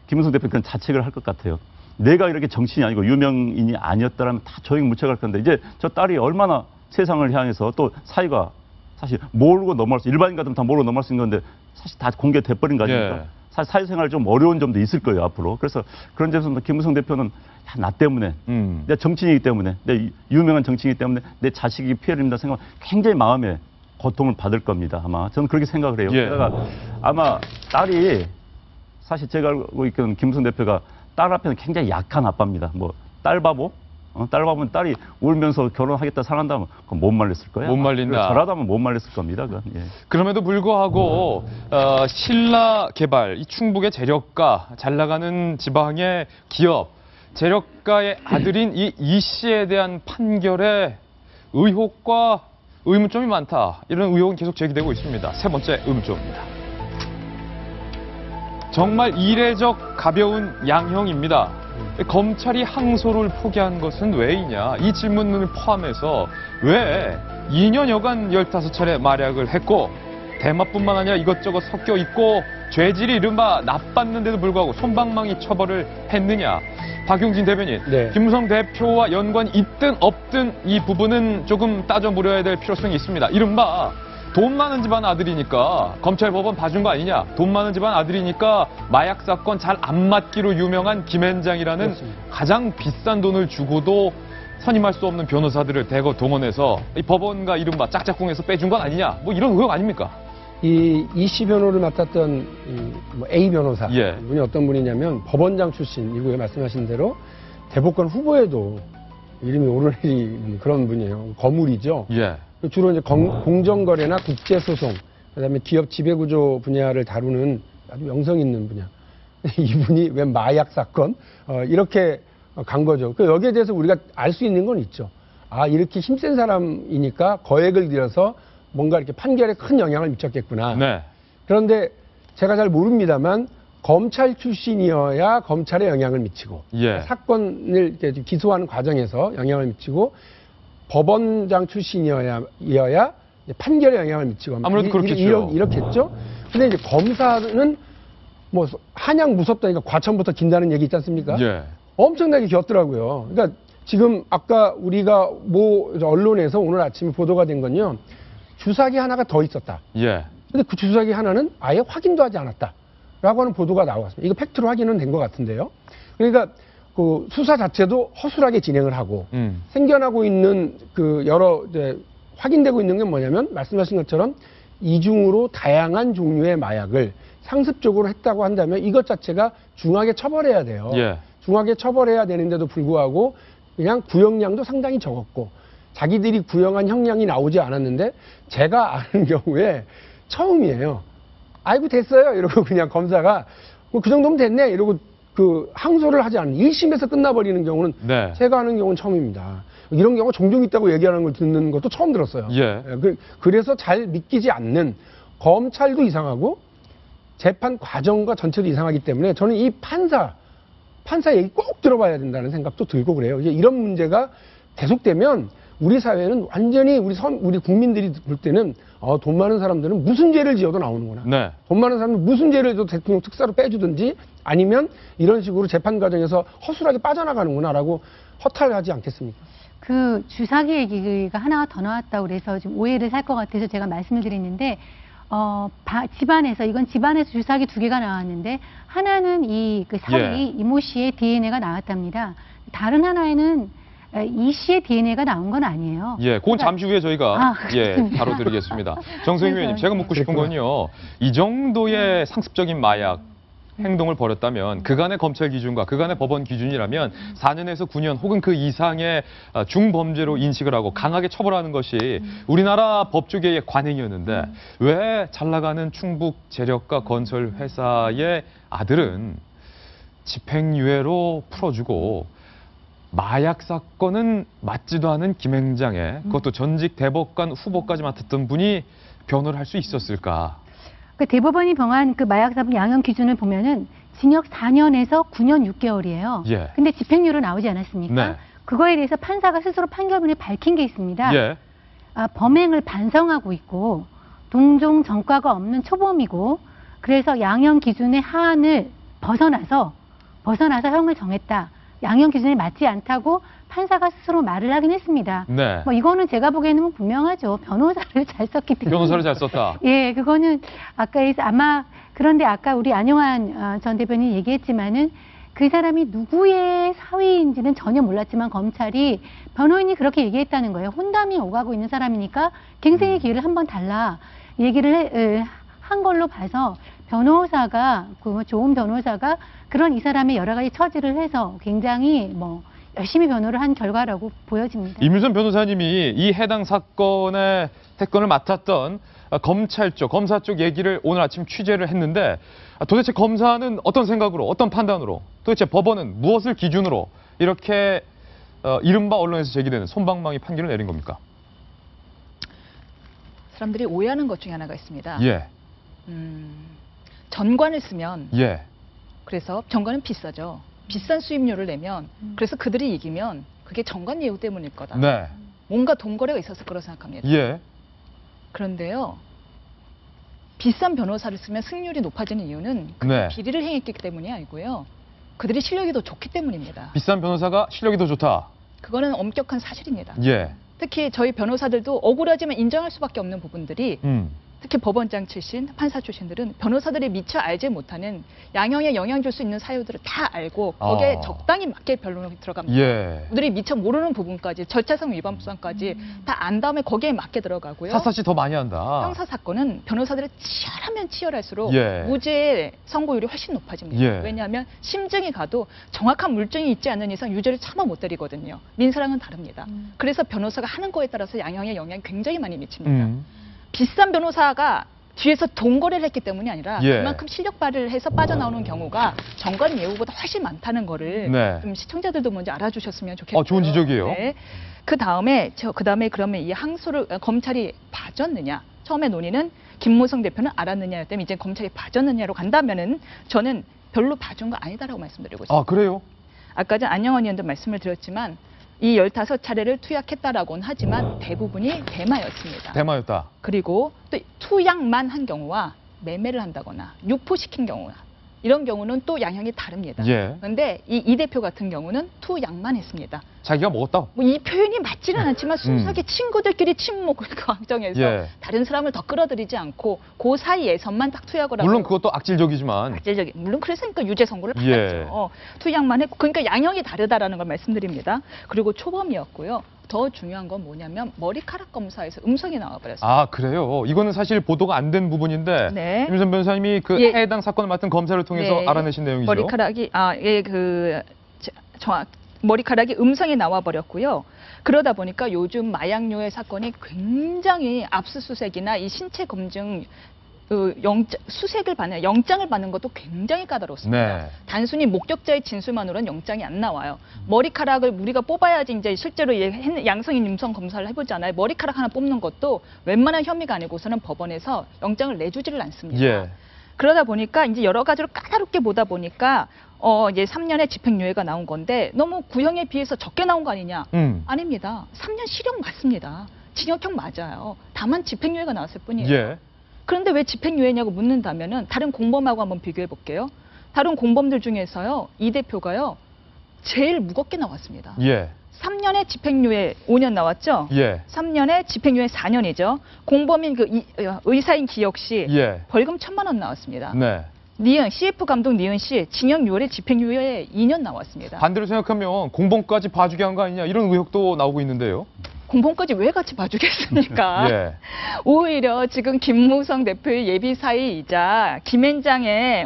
김무성 대표는 그런 자책을 할 것 같아요. 내가 이렇게 정치인이 아니고 유명인이 아니었다라면 다 조용히 묻혀갈 건데 이제 저 딸이 얼마나 세상을 향해서 또 사회가 사실 모르고 넘어갈 수 일반인 같으면 다 모르고 넘어갈 수 있는 건데 사실 다 공개돼 버린 거 아닙니까? 사실 사회생활 좀 어려운 점도 있을 거예요 앞으로. 그래서 그런 점에서 김무성 대표는 나 때문에 내 정치인이기 때문에 내 유명한 정치인이기 때문에 내 자식이 피해를 입는다 생각 굉장히 마음에 고통을 받을 겁니다. 아마 저는 그렇게 생각을 해요. 게다가 아마 딸이 사실 제가 알고 있기로는 김무성 대표가 딸 앞에는 굉장히 약한 아빠입니다. 뭐 딸 바보? 딸 바보는 딸이 울면서 결혼하겠다 사랑한다면 그건 못 말렸을 거예요. 못 말린다. 저라도 하면 못 말렸을 겁니다. 그건. 그럼에도 불구하고 신라개발, 이 충북의 재력가, 잘 나가는 지방의 기업, 재력가의 아들인 이 씨에 대한 판결에 의혹과 의문점이 많다. 이런 의혹은 계속 제기되고 있습니다. 세 번째 의문점입니다. 정말 이례적 가벼운 양형입니다. 검찰이 항소를 포기한 것은 왜이냐? 이 질문을 포함해서 왜 2년여간 15차례 말약을 했고 대마뿐만 아니라 이것저것 섞여 있고 죄질이 이른바 나빴는데도 불구하고 솜방망이 처벌을 했느냐? 박용진 대변인, 김무성 대표와 연관이 있든 없든 이 부분은 조금 따져 물어야 될 필요성이 있습니다. 이른바 돈 많은 집안 아들이니까 검찰 법원 봐준 거 아니냐. 돈 많은 집안 아들이니까 마약 사건 잘 안 맡기로 유명한 김앤장이라는 가장 비싼 돈을 주고도 선임할 수 없는 변호사들을 대거 동원해서 이 법원과 이른바 짝짝꿍에서 빼준 건 아니냐. 뭐 이런 의혹 아닙니까? 이씨 변호를 맡았던 A 변호사 분이 어떤 분이냐면 법원장 출신이고요. 말씀하신 대로 대법관 후보에도 이름이 오르내린 그런 분이에요. 거물이죠. 주로 이제 공정거래나 국제소송, 그다음에 기업 지배구조 분야를 다루는 아주 명성 있는 분야. 이분이 왜 마약 사건 이렇게 간 거죠. 여기에 대해서 우리가 알 수 있는 건 있죠. 이렇게 힘센 사람이니까 거액을 들여서 뭔가 이렇게 판결에 큰 영향을 미쳤겠구나. 그런데 제가 잘 모릅니다만 검찰 출신이어야 검찰에 영향을 미치고 사건을 이렇게 기소하는 과정에서 영향을 미치고 법원장 출신이어야 판결에 영향을 미치고 아무래도 그렇겠죠. 이렇겠죠. 근데 이제 검사는 뭐 한양 무섭다니까 과천부터 긴다는 얘기 있지 않습니까? 엄청나게 겼더라고요. 그러니까 지금 아까 우리가 언론에서 오늘 아침에 보도가 된 건요. 주사기 하나가 더 있었다. 예. 근데 그 주사기 하나는 아예 확인도 하지 않았다. 라고 하는 보도가 나왔습니다. 이거 팩트로 확인은 된 것 같은데요. 그러니까 그 수사 자체도 허술하게 진행을 하고 생겨나고 있는 그 여러 확인되고 있는 게 뭐냐면 말씀하신 것처럼 이중으로 다양한 종류의 마약을 상습적으로 했다고 한다면 이것 자체가 중하게 처벌해야 돼요. 예. 중하게 처벌해야 되는데도 불구하고 그냥 구형량도 상당히 적었고 자기들이 구형한 형량이 나오지 않았는데 제가 아는 경우에 처음이에요. 아이고 됐어요 이러고 그냥 검사가 뭐 그 정도면 됐네 이러고 그 항소를 하지 않는 1심에서 끝나버리는 경우는 네. 제가 아는 경우는 처음입니다. 이런 경우가 종종 있다고 얘기하는 걸 듣는 것도 처음 들었어요. 예. 그래서 잘 믿기지 않는 검찰도 이상하고 재판 과정과 전체도 이상하기 때문에 저는 이 판사 얘기 꼭 들어봐야 된다는 생각도 들고 그래요. 이제 이런 문제가 계속되면 우리 사회는 완전히 우리 국민들이 볼 때는 돈 많은 사람들은 무슨 죄를 지어도 나오는구나. 네. 돈 많은 사람은 무슨 죄를 져도 대통령 특사로 빼주든지 아니면 이런 식으로 재판 과정에서 허술하게 빠져나가는구나라고 허탈하지 않겠습니까? 그 주사기 얘기가 하나가 더 나왔다고 그래서 좀 오해를 살 것 같아서 제가 말씀을 드리는데 집안에서 이건 집안에서 주사기 2개가 나왔는데 하나는 그 사위 이모 씨의 DNA가 나왔답니다. 다른 하나에는 이 씨의 DNA가 나온 건 아니에요. 예, 그건 잠시 후에 저희가 다뤄드리겠습니다. 정성희 의원님, 제가 묻고 싶은 건요. 이 정도의 상습적인 마약 행동을 벌였다면 그간의 검찰 기준과 그간의 법원 기준이라면 4년에서 9년 혹은 그 이상의 중범죄로 인식을 하고 강하게 처벌하는 것이 우리나라 법조계의 관행이었는데 왜 잘 나가는 충북 재력가 건설 회사의 아들은 집행유예로 풀어주고 마약 사건은 맞지도 않은 김행장에 그것도 전직 대법관 후보까지 맡았던 분이 변호를 할 수 있었을까? 그 대법원이 정한 그 마약 사범 양형 기준을 보면은 징역 4년에서 9년 6개월이에요. 예. 근데 집행유예로 나오지 않았습니까? 네. 그거에 대해서 판사가 스스로 판결문에 밝힌 게 있습니다. 예. 범행을 반성하고 있고 동종 전과가 없는 초범이고 그래서 양형 기준의 하한을 벗어나서 형을 정했다. 양형 기준에 맞지 않다고 판사가 스스로 말을 하긴 했습니다. 네. 뭐 이거는 제가 보기에는 분명하죠. 변호사를 잘 썼기 때문에. 변호사를 잘 썼다. 예, 그거는 그런데 아까 우리 안영환 전 대변인이 얘기했지만은 그 사람이 누구의 사위인지는 전혀 몰랐지만 검찰이 변호인이 그렇게 얘기했다는 거예요. 혼담이 오가고 있는 사람이니까 갱생의 기회를 한번 달라 얘기를 한 걸로 봐서 변호사가 좋은 변호사가 그런 이 사람의 여러 가지 처지를 해서 굉장히 열심히 변호를 한 결과라고 보여집니다. 임유선 변호사님이 이 해당 사건의 태건을 맡았던 검찰 쪽, 검사 쪽 얘기를 오늘 아침 취재를 했는데 도대체 검사는 어떤 생각으로, 어떤 판단으로, 도대체 법원은 무엇을 기준으로 이렇게 이른바 언론에서 제기되는 솜방망이 판결을 내린 겁니까? 사람들이 오해하는 것 중에 하나가 있습니다. 예. 전관을 쓰면 예. 그래서 전관은 비싸죠. 비싼 수임료를 내면 그래서 그들이 이기면 그게 전관 예우 때문일 거다. 네. 뭔가 돈거래가 있었을 거라고 생각합니다. 예. 그런데요. 비싼 변호사를 쓰면 승률이 높아지는 이유는 네. 비리를 행했기 때문이 아니고요. 그들이 실력이 더 좋기 때문입니다. 비싼 변호사가 실력이 더 좋다. 그거는 엄격한 사실입니다. 예. 특히 저희 변호사들도 억울하지만 인정할 수밖에 없는 부분들이 특히 법원장 출신, 판사 출신들은 변호사들이 미처 알지 못하는 양형에 영향 줄 수 있는 사유들을 다 알고 거기에 적당히 맞게 변론이 들어갑니다. 예. 그들이 미처 모르는 부분까지 절차상 위반성까지 다 안 다음에 거기에 맞게 들어가고요. 사사시 더 많이 한다. 형사 사건은 변호사들이 치열하면 치열할수록 예. 무죄 선고율이 훨씬 높아집니다. 예. 왜냐하면 심증이 가도 정확한 물증이 있지 않는 이상 유죄를 차마 못 때리거든요. 민사랑은 다릅니다. 그래서 변호사가 하는 거에 따라서 양형에 영향이 굉장히 많이 미칩니다. 비싼 변호사가 뒤에서 돈거래를 했기 때문이 아니라 예. 그만큼 실력 발휘를 해서 빠져나오는 경우가 정관 예우보다 훨씬 많다는 거를 네. 좀 시청자들도 먼저 알아주셨으면 좋겠고요. 좋은 지적이에요. 네. 그다음에 그러면 이 항소를 검찰이 봐줬느냐? 처음에 논의는 김무성 대표는 알았느냐였다면 이제 검찰이 봐줬느냐로 간다면은 저는 별로 봐준 거 아니다라고 말씀드리고 있습니다. 아, 그래요? 아까 전 안영원 의원도 말씀을 드렸지만 이 15차례를 투약했다라고는 하지만 대부분이 대마였습니다. 대마였다. 그리고 또 투약만 한 경우와 매매를 한다거나 유포시킨 경우나 이런 경우는 또 양형이 다릅니다. 예. 그런데 이 대표 같은 경우는 투약만 했습니다. 자기가 먹었다. 뭐 이 표현이 맞지는 않지만 순수하게 친구들끼리 친목을 강정해서 예. 다른 사람을 더 끌어들이지 않고 그 사이에서만 딱 투약을 하고. 물론 그것도 악질적이지만. 악질적인. 물론 그래서니까 유죄 선고를 예. 받았죠. 투약만 했고 그러니까 양형이 다르다라는 걸 말씀드립니다. 그리고 초범이었고요. 더 중요한 건 뭐냐면 머리카락 검사에서 음성이 나와버렸어요. 아 그래요? 이거는 사실 보도가 안 된 부분인데 네. 임선 변호사님이 그 예. 해당 사건을 맡은 검사를 통해서 네. 알아내신 내용이죠. 머리카락이 머리카락이 음성이 나와버렸고요. 그러다 보니까 요즘 마약류의 사건이 굉장히 압수수색이나 이 신체 검증 수색을 받는 영장을 받는 것도 굉장히 까다롭습니다. 네. 단순히 목격자의 진술만으로는 영장이 안 나와요. 머리카락을 우리가 뽑아야지 이제 실제로 양성인 음성 검사를 해보잖아요. 머리카락 하나 뽑는 것도 웬만한 혐의가 아니고서는 법원에서 영장을 내주지를 않습니다. 예. 그러다 보니까 이제 여러 가지로 까다롭게 보다 보니까 이제 3년의 집행유예가 나온 건데 너무 구형에 비해서 적게 나온 거 아니냐? 아닙니다. 3년 실형 맞습니다. 징역형 맞아요. 다만 집행유예가 나왔을 뿐이에요. 예. 그런데 왜 집행유예냐고 묻는다면은 다른 공범하고 한번 비교해 볼게요. 다른 공범들 중에서요, 이 대표가요, 제일 무겁게 나왔습니다. 예. 3년의 집행유예 5년 나왔죠? 예. 3년의 집행유예 4년이죠. 공범인 의사인 기혁 씨 예. 벌금 1,000만 원 나왔습니다. 네. 니은 CF 감독 니은 씨 징역 6월에 집행유예 2년 나왔습니다. 반대로 생각하면 공범까지 봐주게 한 거 아니냐 이런 의혹도 나오고 있는데요. 공범까지 왜 같이 봐주겠습니까? 예. 오히려 지금 김무성 대표의 예비사위이자 김앤장의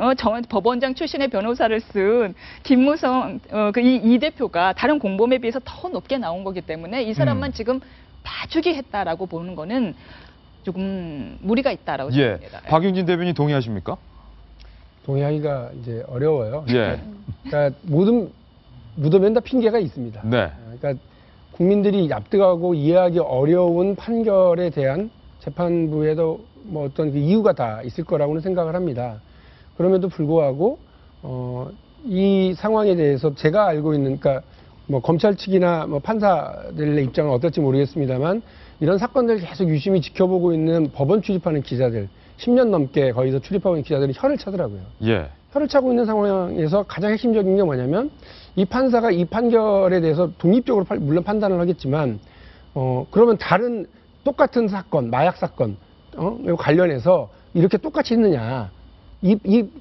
법원장 출신의 변호사를 쓴 김무성 이 대표가 다른 공범에 비해서 더 높게 나온 거기 때문에 이 사람만 지금 봐주기 했다라고 보는 거는 조금 무리가 있다라고 생각합니다. 박윤진 대변인 동의하십니까? 동의하기가 이제 어려워요. 예. 그러니까 모든 묻으면 다 핑계가 있습니다. 네. 그러니까 국민들이 납득하고 이해하기 어려운 판결에 대한 재판부에도 뭐 어떤 그 이유가 다 있을 거라고는 생각을 합니다. 그럼에도 불구하고 이 상황에 대해서 제가 알고 있는, 그러니까 뭐 검찰 측이나 뭐 판사들의 입장은 어떨지 모르겠습니다만 이런 사건들 계속 유심히 지켜보고 있는 법원 출입하는 기자들, 10년 넘게 거기서 출입하고 있는 기자들이 혀를 차더라고요. 예. 혀를 차고 있는 상황에서 가장 핵심적인 게 뭐냐면 이 판사가 이 판결에 대해서 독립적으로 물론 판단을 하겠지만 그러면 다른 똑같은 사건, 마약 사건 관련해서 이렇게 똑같이 했느냐,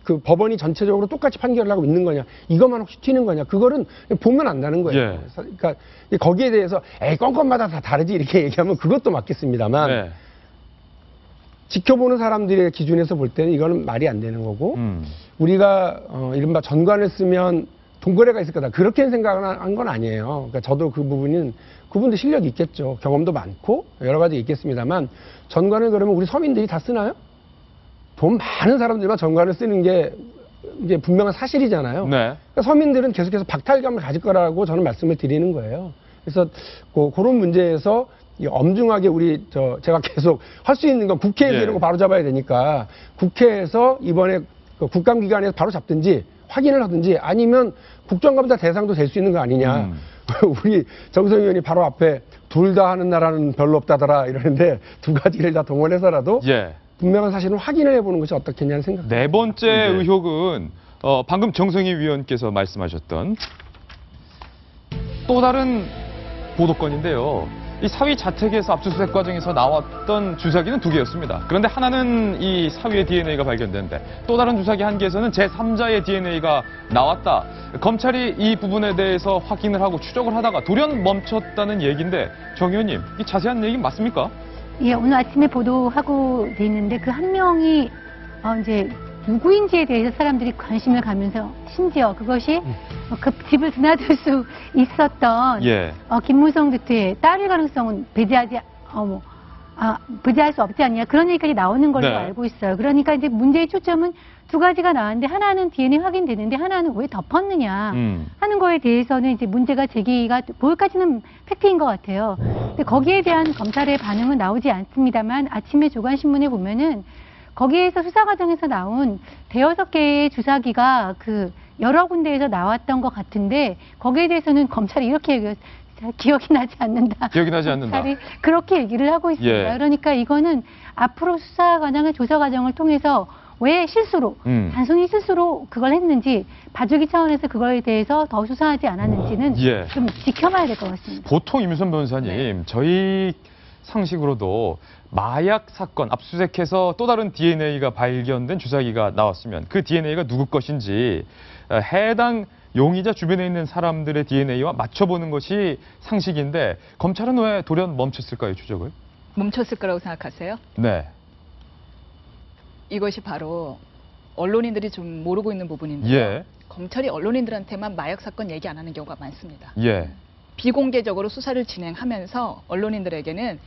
그 법원이 전체적으로 똑같이 판결을 하고 있는 거냐, 이것만 혹시 튀는 거냐, 그거는 보면 안다는 거예요. 예. 그러니까 거기에 대해서 건건마다 다 다르지 이렇게 얘기하면 그것도 맞겠습니다만 네. 지켜보는 사람들의 기준에서 볼 때는 이거는 말이 안 되는 거고 우리가 이른바 전관을 쓰면 동거래가 있을 거다 그렇게 생각을 한 건 아니에요. 그러니까 저도 그 부분은 그분도 실력이 있겠죠. 경험도 많고 여러 가지 있겠습니다만 전관을 그러면 우리 서민들이 다 쓰나요? 돈 많은 사람들만 전관을 쓰는 게 이제 분명한 사실이잖아요. 네. 그러니까 서민들은 계속해서 박탈감을 가질 거라고 저는 말씀을 드리는 거예요. 그래서 그런 문제에서 엄중하게 제가 계속 할 수 있는 건 국회에서 이런 거 바로 잡아야 되니까 국회에서 이번에 국감기관에서 바로 잡든지 확인을 하든지 아니면 국정감사 대상도 될 수 있는 거 아니냐. 우리 정성 의원이 바로 앞에 둘 다 하는 나라는 별로 없다더라 이러는데 두 가지를 다 동원해서라도 분명한 사실은 확인을 해보는 것이 어떻겠냐는 생각입니다. 네 번째 의혹은 방금 정성희 위원께서 말씀하셨던 또 다른 보도건인데요. 이 사위 자택에서 압수수색 과정에서 나왔던 주사기는 2개였습니다. 그런데 하나는 이 사위의 DNA가 발견됐는데 또 다른 주사기 한 개에서는 제3자의 DNA가 나왔다. 검찰이 이 부분에 대해서 확인을 하고 추적을 하다가 돌연 멈췄다는 얘기인데 정 의원님, 이 자세한 얘기 맞습니까? 예, 오늘 아침에 보도하고 돼 있는데 그 한 명이 이제 누구인지에 대해서 사람들이 관심을 가면서 심지어 그것이 그 집을 드나들 수 있었던 김무성 대표의 딸일 가능성은 배제할 수 없지 않냐 그런 얘기까지 나오는 걸로 알고 있어요. 그러니까 이제 문제의 초점은 두 가지가 나왔는데 하나는 DNA 확인되는데 하나는 왜 덮었느냐 하는 거에 대해서는 이제 문제가 제기가 보기까지는 팩트인 것 같아요. 근데 거기에 대한 검찰의 반응은 나오지 않습니다만 아침에 조간신문에 보면은 거기에서 수사 과정에서 나온 5-6개의 주사기가 여러 군데에서 나왔던 것 같은데 거기에 대해서는 검찰이 이렇게 얘기해요. 기억이 나지 않는다. 기억이 나지 않는다. 검찰이 그렇게 얘기를 하고 있습니다. 그러니까 이거는 앞으로 수사 과정의 조사 과정을 통해서 왜 실수로 단순히 실수로 그걸 했는지 봐주기 차원에서 그거에 대해서 더 수사하지 않았는지는 예. 좀 지켜봐야 될 것 같습니다. 보통 임유선 변호사님, 저희 상식으로도 마약 사건 압수수색해서 또 다른 DNA가 발견된 주사기가 나왔으면 그 DNA가 누구 것인지 해당 용의자 주변에 있는 사람들의 DNA와 맞춰보는 것이 상식인데 검찰은 왜 돌연 멈췄을까요, 추적을? 멈췄을 거라고 생각하세요? 네. 이것이 바로 언론인들이 좀 모르고 있는 부분인데요. 예. 검찰이 언론인들한테만 마약 사건 얘기 안 하는 경우가 많습니다. 예. 비공개적으로 수사를 진행하면서 언론인들에게는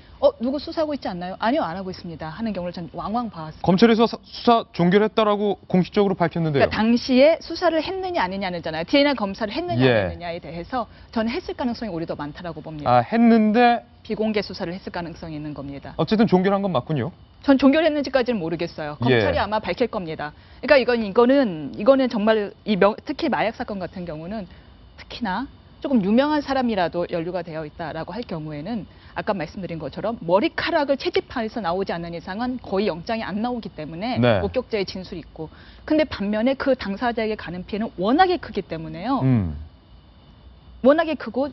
누구 수사하고 있지 않나요? 아니요, 안 하고 있습니다 하는 경우를 전 왕왕 봐왔습니다. 검찰에서 수사 종결했다라고 공식적으로 밝혔는데요. 그러니까 당시에 수사를 했느냐 아니냐는잖아요. DNA 검사를 했느냐 예. 안 했느냐에 대해서 저는 했을 가능성이 오히려 더 많다라고 봅니다. 아, 했는데 비공개 수사를 했을 가능성이 있는 겁니다. 어쨌든 종결한 건 맞군요. 전 종결했는지까지는 모르겠어요. 검찰이 예. 아마 밝힐 겁니다. 그러니까 이거는 정말 특히 마약 사건 같은 경우는 특히나 조금 유명한 사람이라도 연루가 되어 있다라고 할 경우에는 아까 말씀드린 것처럼 머리카락을 채집해서 나오지 않는 이상은 거의 영장이 안 나오기 때문에 네. 목격자의 진술이 있고, 근데 반면에 그 당사자에게 가는 피해는 워낙에 크기 때문에요. 워낙에 크고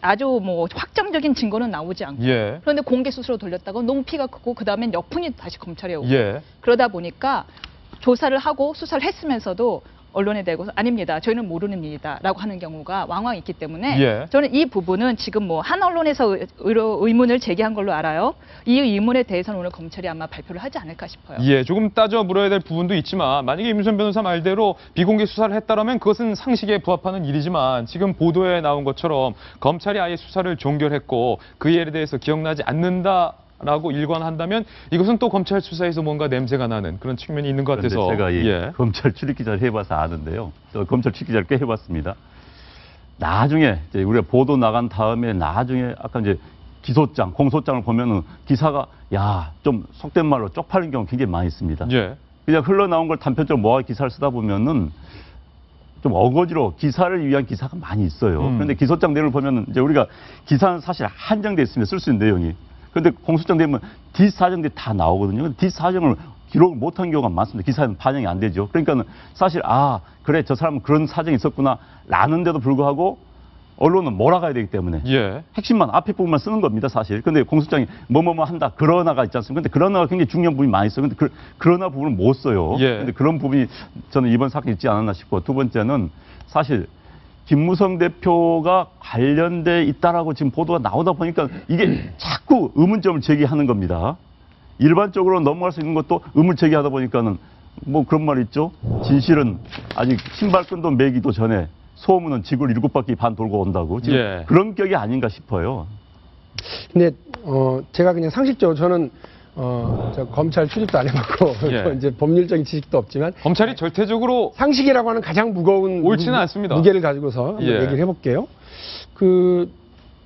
아주 뭐 확정적인 증거는 나오지 않고 예. 그런데 공개 수수로 돌렸다고 너무 피가 크고 그 다음엔 역풍이 다시 검찰에 오고 예. 그러다 보니까 조사를 하고 수사를 했으면서도 언론에 대고서 아닙니다. 저희는 모르는 일이다라고 하는 경우가 왕왕 있기 때문에 예. 저는 이 부분은 지금 뭐 한 언론에서 의문을 제기한 걸로 알아요. 이 의문에 대해서는 오늘 검찰이 아마 발표를 하지 않을까 싶어요. 예, 조금 따져 물어야 될 부분도 있지만 만약에 임유선 변호사 말대로 비공개 수사를 했다라면 그것은 상식에 부합하는 일이지만 지금 보도에 나온 것처럼 검찰이 아예 수사를 종결했고 그 일에 대해서 기억나지 않는다라고 일관한다면 이것은 또 검찰 수사에서 뭔가 냄새가 나는 그런 측면이 있는 것 같아서 제가 이 예. 검찰 출입 기자를 해봐서 아는데요. 검찰 출입 기자를 꽤 해봤습니다. 나중에 이제 우리가 보도 나간 다음에 나중에 아까 이제 기소장, 공소장을 보면은 기사가 좀 속된 말로 쪽팔린 경우 굉장히 많이 있습니다. 예. 그냥 흘러나온 걸 단편적으로 모아 기사를 쓰다 보면은 좀 어거지로 기사를 위한 기사가 많이 있어요. 그런데 기소장 내용을 보면은 이제 우리가 기사는 사실 한정돼 있으면 쓸 수 있는 내용이. 그런데 공소장 되면 뒷사정들이 다 나오거든요. 뒷사정을 기록을 못한 경우가 많습니다. 기사에는 반영이 안 되죠. 그러니까는 사실 그래 저 사람은 그런 사정이 있었구나 라는데도 불구하고 언론은 몰아가야 되기 때문에 예. 핵심만 앞에 부분만 쓰는 겁니다, 사실. 근데 공소장이 뭐뭐뭐 한다, 그러나가 있지 않습니까? 근데 그러나가 굉장히 중요한 부분이 많이 있어요. 근데 그러나 부분을 못 써요. 예. 근데 그런 부분이 저는 이번 사건에 있지 않았나 싶고, 두 번째는 사실 김무성 대표가 관련돼 있다라고 지금 보도가 나오다 보니까 이게 자꾸 의문점을 제기하는 겁니다. 일반적으로 넘어갈 수 있는 것도 의문 제기하다 보니까는 뭐 그런 말 있죠. 진실은 아직 신발끈도 매기도 전에 소문은 지구를 7바퀴 반 돌고 온다고. 지금 예. 그런 격이 아닌가 싶어요. 근데 제가 그냥 상식적으로 저는 저 검찰 출입도 안 해봤고 예. 이제 법률적인 지식도 없지만 검찰이 절대적으로 상식이라고 하는 가장 무거운 옳지는 않습니다. 무게를 가지고서 한번 예. 얘기를 해볼게요.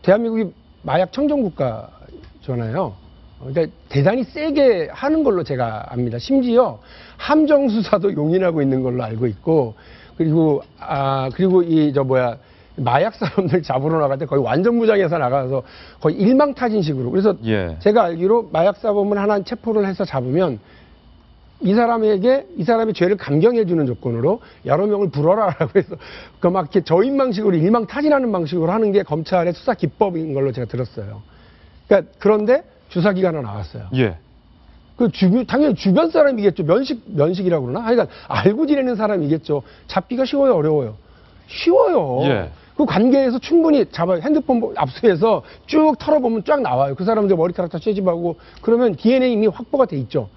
대한민국이 마약 청정국가잖아요. 그러니까 대단히 세게 하는 걸로 제가 압니다. 심지어 함정 수사도 용인하고 있는 걸로 알고 있고, 그리고 마약 사람들 잡으러 나갈 때 거의 완전 무장해서 나가서 거의 일망타진식으로. 그래서 예. 제가 알기로 마약 사범을 하나 체포를 해서 잡으면 이 사람의 죄를 감경해주는 조건으로 여러 명을 불어라라고 해서 막 이렇게 저인 방식으로 일망타진하는 방식으로 하는 게 검찰의 수사 기법인 걸로 제가 들었어요. 그러니까 그런데 주사기가 나왔어요. 예. 당연히 주변 사람이겠죠. 면식이라고 그러나? 그러니까 알고 지내는 사람이겠죠. 잡기가 쉬워요, 어려워요? 쉬워요. 예. 그 관계에서 충분히 핸드폰 압수해서 쭉 털어보면 쫙 나와요. 그 사람들 머리카락 다 채집하고 그러면 DNA 이미 확보가 돼 있죠.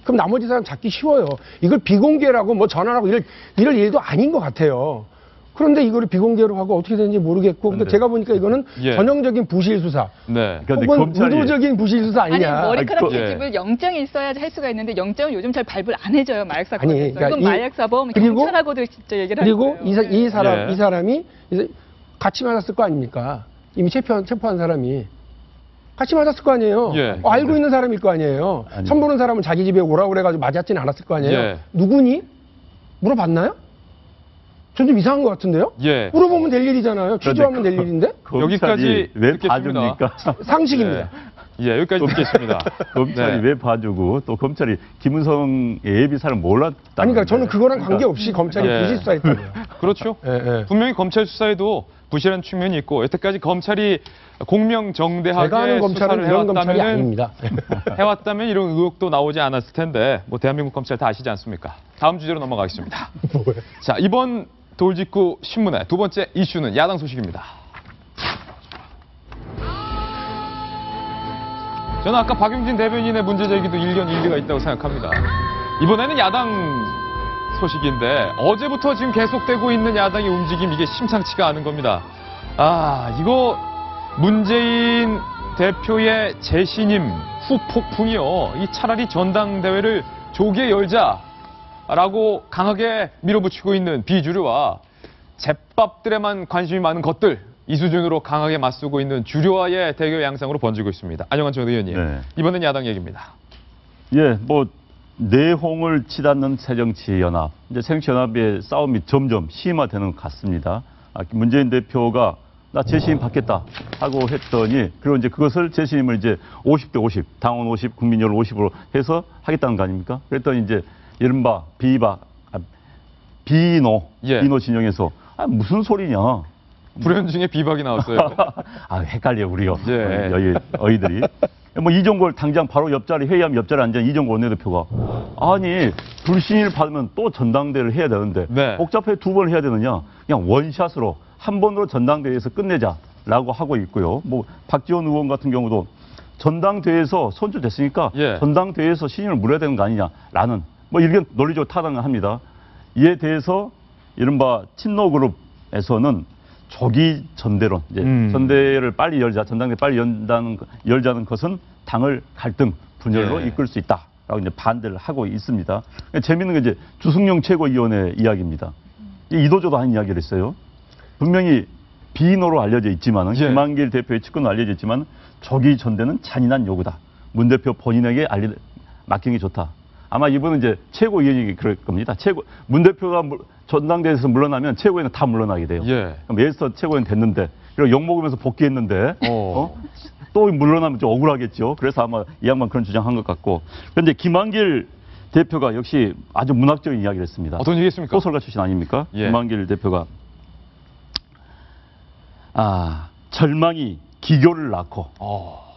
그럼 나머지 사람 잡기 쉬워요. 이걸 비공개라고 뭐 전환하고 이럴 일도 아닌 것 같아요. 그런데 이거를 비공개로 하고 어떻게 되는지 모르겠고, 그러니까 제가 보니까 이거는 예. 전형적인 부실 수사, 네. 혹은 의도적인 부실 수사 아니냐. 아니, 머리카락 예. 채집을 영장이 있어야 할 수가 있는데 영장을 요즘 잘 발부를 안 해줘요, 마약 사건에서. 아니, 그러니까 이건 마약 사범 경찰하고도 진짜 얘기를 하는 그리고 거예요. 이 예. 사람이 같이 맞았을 거 아닙니까? 이미 체포한 사람이 같이 맞았을 거 아니에요. 예. 알고 있는 사람일 거 아니에요. 아니. 선보는 사람은 자기 집에 오라고 그래가지고 맞았지는 않았을 거 아니에요. 예. 누구니? 물어봤나요? 전 좀 이상한 것 같은데요? 예. 물어보면 될 일이잖아요. 취조하면 될 일인데? 여기까지 왜 듣겠습니다. 봐줍니까? 상식입니다. 예, 여기까지 듣겠습니다. 검찰이 왜 봐주고 또 검찰이 김무성의 예비 사를 몰랐다. 아니, 그러니까 저는 그거랑 관계없이 검찰이 부실 수사했다고요. 그렇죠. 분명히 검찰 수사에도 부실한 측면이 있고 여태까지 검찰이 공명정대하게 제가 아는 검찰은 이런 검찰이 아닙니다. 해왔다면 이런 의혹도 나오지 않았을 텐데 뭐 대한민국 검찰 다 아시지 않습니까? 다음 주제로 넘어가겠습니다. 자, 이번 돌직구 신문의 두 번째 이슈는 야당 소식입니다. 저는 아까 박용진 대변인의 문제 제기도 일견 일리가 있다고 생각합니다. 이번에는 야당 소식인데 어제부터 지금 계속되고 있는 야당의 움직임 이게 심상치가 않은 겁니다. 이거 문재인 대표의 재신임 후폭풍이요. 이 차라리 전당대회를 조기에 열자라고 강하게 밀어붙이고 있는 비주류와 잿밥들에만 관심이 많은 것들 이 수준으로 강하게 맞서고 있는 주류와의 대결 양상으로 번지고 있습니다. 안녕한 전 의원님. 네. 이번엔 야당 얘기입니다. 예, 뭐 내홍을 치닫는 새정치연합, 이제 새정치연합의 싸움이 점점 심화되는 것 같습니다. 문재인 대표가 나 재신임 받겠다 하고 했더니 그리고 이제 그것을 재신임을 이제 50대 50, 당원 50, 국민열 50으로 해서 하겠다는 거 아닙니까? 그랬더니 이제 이른바 비노 진영에서 무슨 소리냐? 불현중에 비박이 나왔어요. 헷갈려 우리요. 여기 어이들이. 뭐 이종걸 당장 바로 옆자리 회의하면 옆자리 앉아 이종걸 원내대표가 아니 불신임을 받으면 또 전당대회를 해야 되는데 복잡하게 두 번 해야 되느냐? 그냥 원샷으로 한 번으로 전당대회에서 끝내자라고 하고 있고요. 뭐 박지원 의원 같은 경우도 전당대회에서 선출됐으니까 전당대회에서 신임을 물어야 되는 거 아니냐라는 뭐 이런 논리적으로 타당을 합니다. 이에 대해서 이른바 친노그룹에서는 조기 전대론, 이제 전대를 빨리 열자, 전당대 빨리 열자는 것은 당을 갈등, 분열로 이끌 수 있다라고 이제 반대를 하고 있습니다. 재밌는 게 이제 주승용 최고위원의 이야기입니다. 이도저도 아닌 이야기를 했어요. 분명히 비노로 알려져 있지만은 김한길 대표의 측근으로 알려져 있지만 조기 전대는 잔인한 요구다. 문 대표 본인에게 맡기는 게 좋다. 아마 이분은 이제 최고위원이 그럴 겁니다. 문 대표가 전당대회에서 물러나면 최고위원은 다 물러나게 돼요. 그럼 예서 최고위원 됐는데, 그리고 욕먹으면서 복귀했는데, 또 물러나면 좀 억울하겠죠. 그래서 아마 이 양반 그런 주장한 것 같고. 그런데 김한길 대표가 역시 아주 문학적인 이야기를 했습니다. 어떤 얘기했습니까? 소설가 출신 아닙니까? 김한길 대표가 절망이 기교를 낳고,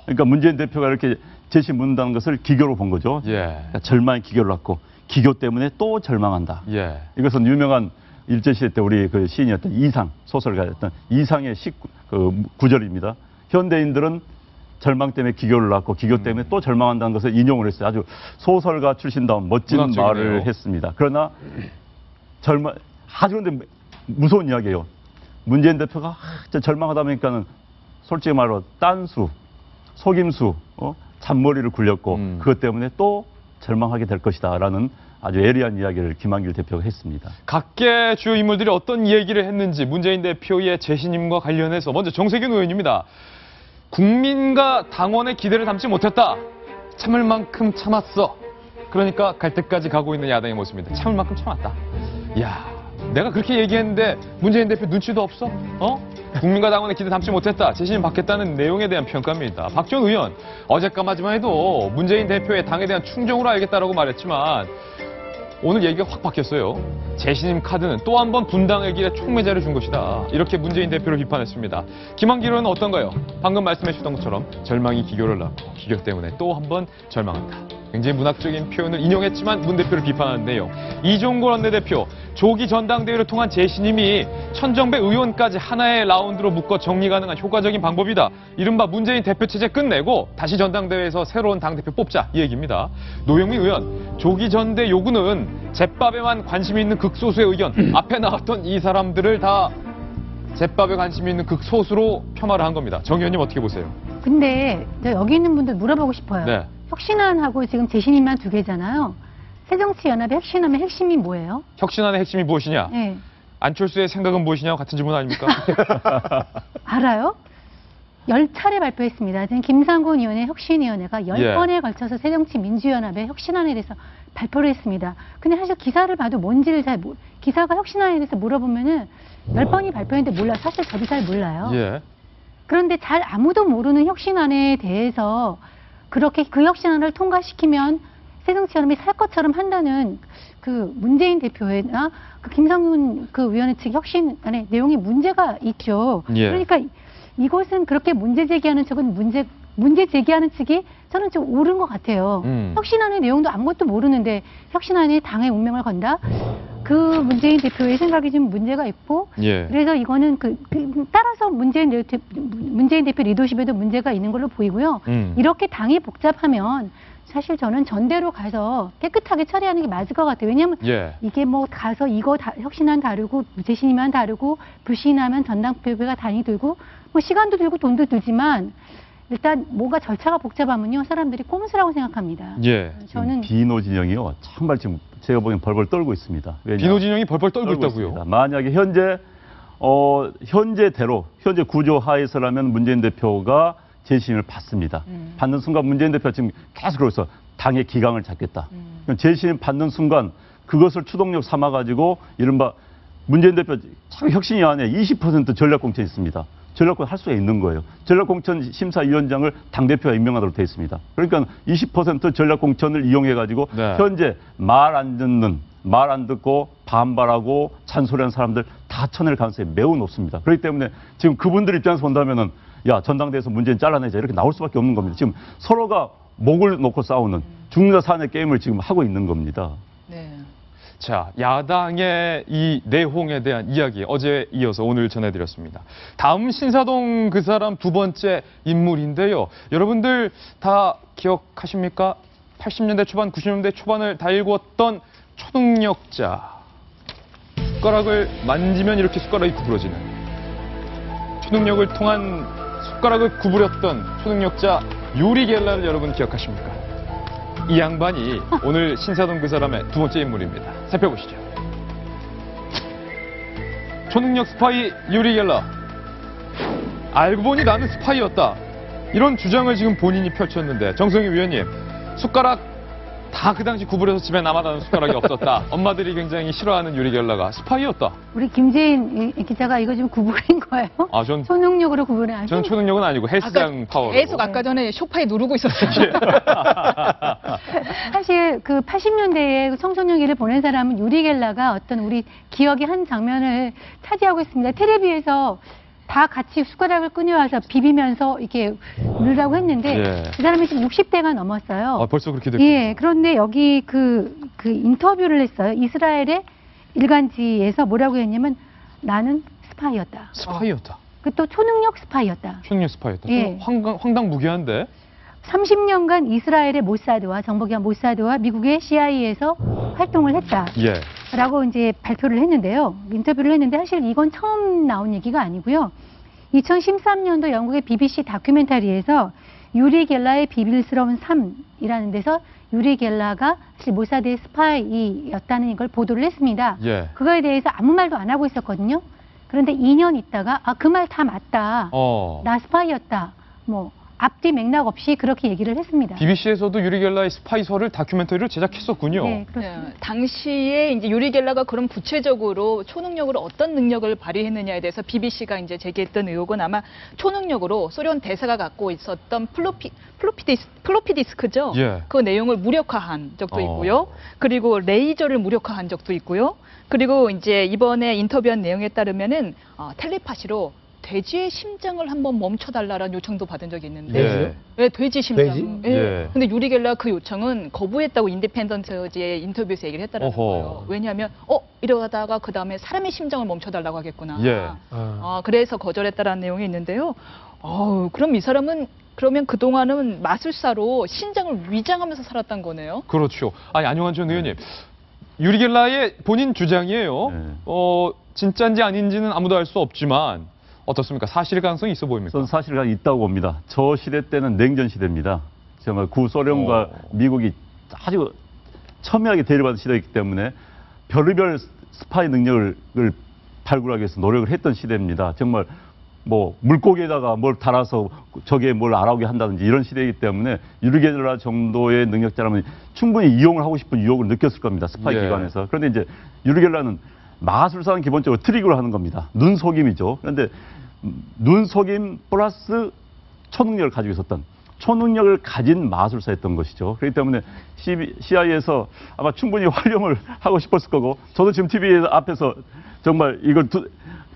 그러니까 문재인 대표가 이렇게 제시 묻는다는 것을 기교로 본 거죠. 그러니까 절망의 기교를 낳고 기교 때문에 또 절망한다. 이것은 유명한 일제시대 때 우리 그 시인이었던 이상, 소설가였던 이상의 구절입니다. 현대인들은 절망 때문에 기교를 낳고 기교 때문에 또 절망한다는 것을 인용을 했어요. 아주 소설가 출신다운 멋진 말을 했습니다. 그러나 아주 근데 무서운 이야기예요. 문재인 대표가 절망하다 보니까는 솔직히 말로 딴수, 속임수, 잔머리를 굴렸고 그것 때문에 또 절망하게 될 것이다라는 아주 예리한 이야기를 김한길 대표가 했습니다. 각계 주요 인물들이 어떤 얘기를 했는지 문재인 대표의 재신임과 관련해서 먼저 정세균 의원입니다. 국민과 당원의 기대를 담지 못했다. 참을 만큼 참았어. 그러니까 갈 때까지 가고 있는 야당의 모습입니다. 참을 만큼 참았다. 이야, 내가 그렇게 얘기했는데 문재인 대표 눈치도 없어? 국민과 당원의 기대 담지 못했다. 재신임 받겠다는 내용에 대한 평가입니다. 박지원 의원, 어젯밤까지만 해도 문재인 대표의 당에 대한 충정으로 알겠다라고 말했지만 오늘 얘기가 확 바뀌었어요. 재신임 카드는 또 한 번 분당의 길에 촉매자를 준 것이다. 이렇게 문재인 대표를 비판했습니다. 김한길 의원은 어떤가요? 방금 말씀해 주셨던 것처럼 절망이 기교를 낳고 기교 때문에 또 한 번 절망한다. 굉장히 문학적인 표현을 인용했지만 문 대표를 비판하는 내용. 이종걸 원내대표, 조기 전당대회를 통한 재신임이 천정배 의원까지 하나의 라운드로 묶어 정리 가능한 효과적인 방법이다. 이른바 문재인 대표 체제 끝내고 다시 전당대회에서 새로운 당대표 뽑자 이 얘기입니다. 노영민 의원, 조기 전대 요구는 잿밥에만 관심이 있는 극소수의 의견. 앞에 나왔던 이 사람들을 다 잿밥에 관심이 있는 극소수로 폄하를 한 겁니다. 정 의원님 어떻게 보세요? 근데 여기 있는 분들 물어보고 싶어요. 혁신안하고 지금 재신임만 두 개잖아요. 새정치연합의 혁신안의 핵심이 뭐예요? 혁신안의 핵심이 무엇이냐? 안철수의 생각은 무엇이냐? 같은 질문 아닙니까? 알아요? 10차례 발표했습니다. 지금 김상곤 의원의 혁신위원회가 10번에 걸쳐서 새정치민주연합의 혁신안에 대해서 발표를 했습니다. 근데 사실 기사를 봐도 뭔지를 기사가 혁신안에 대해서 물어보면은 10번이 발표했는데 몰라. 사실 저도 잘 몰라요. 그런데 잘 아무도 모르는 혁신안에 대해서 그렇게 그 혁신안을 통과시키면 새정치연합이 살 것처럼 한다는 그 문재인 대표나 그 김상훈 그 위원회 측 혁신안의 내용이 문제가 있죠. 예. 그러니까 이것은 그렇게 문제 제기하는 측은 문제 제기하는 측이 저는 좀 옳은 것 같아요. 혁신안의 내용도 아무것도 모르는데 혁신안이 당의 운명을 건다? 그 문재인 대표의 생각이 좀 문제가 있고, 예. 그래서 이거는 따라서 문재인 대표 리더십에도 문제가 있는 걸로 보이고요. 이렇게 당이 복잡하면 사실 저는 전대로 가서 깨끗하게 처리하는 게 맞을 것 같아요. 왜냐하면 예. 이게 뭐 가서 이거 혁신안 다르고 재신임안 다르고 불신임하면 전당표가 단위 들고 뭐 시간도 들고 돈도 들지만 일단 뭔가 절차가 복잡하면요 사람들이 꼼수라고 생각합니다. 예. 저는 비노 진영이요 정말 지금 제가 보기엔 벌벌 떨고 있습니다. 비노 진영이 벌벌 떨고 있다고요? 있습니다. 만약에 현재 구조 하에서라면 문재인 대표가 재신임을 받습니다. 받는 순간 문재인 대표가 지금 계속 그러고 있어. 당의 기강을 잡겠다. 재신임 받는 순간 그것을 추동력 삼아가지고 이른바 문재인 대표 참 혁신위 안에 20% 전략공천이 있습니다. 전략공천 할 수가 있는 거예요. 전략공천 심사위원장을 당대표가 임명하도록 되어 있습니다. 그러니까 20% 전략공천을 이용해가지고 네. 현재 말 안 듣고 반발하고 잔소리하는 사람들 다 쳐낼 가능성이 매우 높습니다. 그렇기 때문에 지금 그분들 입장에서 본다면은 야 전당대회에서 문재인 잘라내자 이렇게 나올 수밖에 없는 겁니다. 지금 서로가 목을 놓고 싸우는 죽는다 사는 게임을 지금 하고 있는 겁니다. 네. 자, 야당의 이 내홍에 대한 이야기 어제 이어서 오늘 전해드렸습니다. 다음 신사동 그 사람 두 번째 인물인데요. 여러분들 다 기억하십니까? 80년대 초반, 90년대 초반을 다 일구었던 초능력자. 숟가락을 만지면 이렇게 숟가락이 구부러지는 초능력을 통한 숟가락을 구부렸던 초능력자 유리 겔라를 여러분 기억하십니까? 이 양반이 오늘 신사동 그 사람의 두 번째 인물입니다. 살펴보시죠. 초능력 스파이 유리 겔라. 알고 보니 나는 스파이였다. 이런 주장을 지금 본인이 펼쳤는데 정성희 위원님, 숟가락 다 그 당시 구부려서 집에 남아다는 숟가락이 없었다. 엄마들이 굉장히 싫어하는 유리 겔라가 스파이였다. 우리 김재인 기자가 이거 좀 구부린 거예요? 전 초능력으로 구부린 아니죠? 저는 초능력은 아니고 헬스장 파워로. 계속 아까 전에 쇼파에 누르고 있었어요. 사실 그 80년대에 청소년기를 보낸 사람은 유리 겔라가 어떤 우리 기억의 한 장면을 차지하고 있습니다. 텔레비에서 다 같이 숟가락을 꺼내와서 비비면서 이렇게 울라고 했는데 예. 그 사람이 지금 60대가 넘었어요. 아, 벌써 그렇게 됐군요. 예, 그런데 여기 그 인터뷰를 했어요. 이스라엘의 일간지에서 뭐라고 했냐면 나는 스파이였다. 스파이였다. 그 또 초능력 스파이였다. 초능력 스파이였다. 예. 황당무계한데. 30년간 이스라엘의 모사드와 정보기관 모사드와 미국의 CIA에서 활동을 했다. 예. 라고 이제 발표를 했는데요. 인터뷰를 했는데 사실 이건 처음 나온 얘기가 아니고요. 2013년도 영국의 BBC 다큐멘터리에서 유리 겔라의 비밀스러운 삶이라는 데서 유리 겔라가 사실 모사드의 스파이였다는 걸 보도를 했습니다. 예. 그거에 대해서 아무 말도 안 하고 있었거든요. 그런데 2년 있다가 그 말 다 맞다. 나 스파이였다. 뭐 앞뒤 맥락 없이 그렇게 얘기를 했습니다. BBC에서도 유리 겔라의 스파이설을 다큐멘터리를 제작했었군요. 네, 그렇습니다. 당시에 이제 유리 겔라가 그럼 구체적으로 초능력으로 어떤 능력을 발휘했느냐에 대해서 BBC가 이제 제기했던 의혹은 아마 초능력으로 소련 대사가 갖고 있었던 플로피 디스크죠. 예. 그 내용을 무력화한 적도 있고요. 그리고 레이저를 무력화한 적도 있고요. 그리고 이제 이번에 인터뷰한 내용에 따르면은 텔레파시로 돼지의 심장을 한번 멈춰달라는 요청도 받은 적이 있는데, 예. 왜 돼지 심장? 돼지? 예. 예. 근데 유리 겔라 그 요청은 거부했다고 인디펜던트지의 인터뷰에서 얘기를 했다는 거예요. 왜냐하면 이러다가 그 다음에 사람의 심장을 멈춰달라고 하겠구나. 예. 그래서 거절했다라는 내용이 있는데요. 그럼 이 사람은 그러면 그 동안은 마술사로 신장을 위장하면서 살았던 거네요. 그렇죠. 안녕한 전 의원님. 유리 겔라의 본인 주장이에요. 네. 진짜인지 아닌지는 아무도 알 수 없지만 어떻습니까? 사실 가능성이 있어 보입니까? 저는 사실은 있다고 봅니다. 저 시대 때는 냉전 시대입니다. 정말 구소련과 미국이 아주 첨예하게 대립하는 시대이기 때문에 별의별 스파이 능력을 발굴하기 위해서 노력을 했던 시대입니다. 정말 뭐 물고기에다가 뭘 달아서 저게 뭘 알아오게 한다든지 이런 시대이기 때문에 유리 겔라 정도의 능력자라면 충분히 이용을 하고 싶은 유혹을 느꼈을 겁니다. 스파이 기관에서. 그런데 이제 유리 겔라는 마술사는 기본적으로 트릭으로 하는 겁니다. 눈속임이죠. 그런데 눈속임 플러스 초능력을 가지고 있었던 초능력을 가진 마술사였던 것이죠. 그렇기 때문에 CIA에서 아마 충분히 활용을 하고 싶었을 거고 저도 지금 TV 앞에서 정말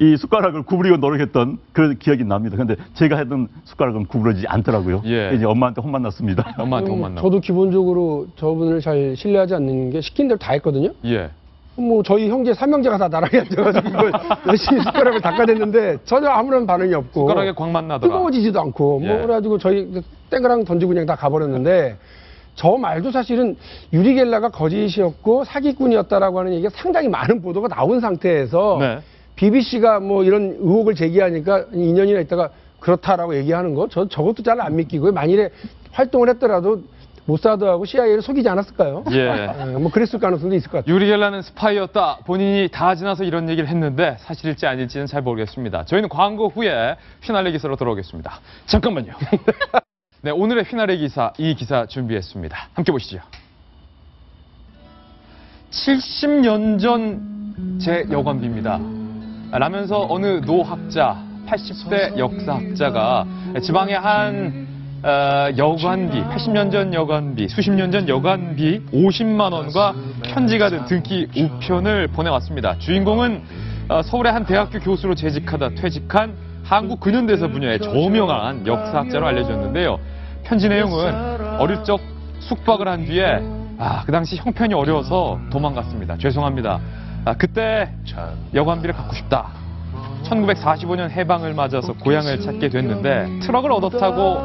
이 숟가락을 구부리고 노력했던 그런 기억이 납니다. 그런데 제가 했던 숟가락은 구부러지지 않더라고요. 예. 이제 엄마한테 혼만 났습니다. 엄마한테 혼만 났고. 저도 기본적으로 저분을 잘 신뢰하지 않는 게 시킨 대로 다 했거든요. 예. 뭐 저희 형제 3형제가 다 나란히 앉아가지고 이걸 열심히 숟가락을 닦아댔는데 전혀 아무런 반응이 없고 숟가락에 광만 나더라. 뜨거워지지도 않고 예. 뭐 그래가지고 저희 땡그랑 던지고 그냥 다 가버렸는데 저 말도 사실은 유리 겔라가 거짓이었고 사기꾼이었다라고 하는 얘기가 상당히 많은 보도가 나온 상태에서 네. BBC가 뭐 이런 의혹을 제기하니까 2년이나 있다가 그렇다라고 얘기하는 거 저것도 잘 안 믿기고요. 만일에 활동을 했더라도 모사드하고 CIA를 속이지 않았을까요? 예. 뭐 그랬을 가능성도 있을 것 같아요. 유리 겔라는 스파이였다. 본인이 다 지나서 이런 얘기를 했는데 사실일지 아닐지는 잘 모르겠습니다. 저희는 광고 후에 휘날레 기사로 돌아오겠습니다. 잠깐만요. 네, 오늘의 휘날레 기사, 이 기사 준비했습니다. 함께 보시죠. 70년 전 제 여관비입니다. 라면서 어느 노학자, 80대 역사학자가 지방의 한 여관비, 80년 전 여관비, 수십 년 전 여관비 50만 원과 편지가 든 등기 우편을 보내왔습니다. 주인공은 서울의 한 대학교 교수로 재직하다 퇴직한 한국 근현대사 분야의 저명한 역사학자로 알려졌는데요. 편지 내용은 어릴 적 숙박을 한 뒤에 그 당시 형편이 어려워서 도망갔습니다. 죄송합니다. 그때 여관비를 갖고 싶다. 1945년 해방을 맞아서 고향을 찾게 됐는데 트럭을 얻어 타고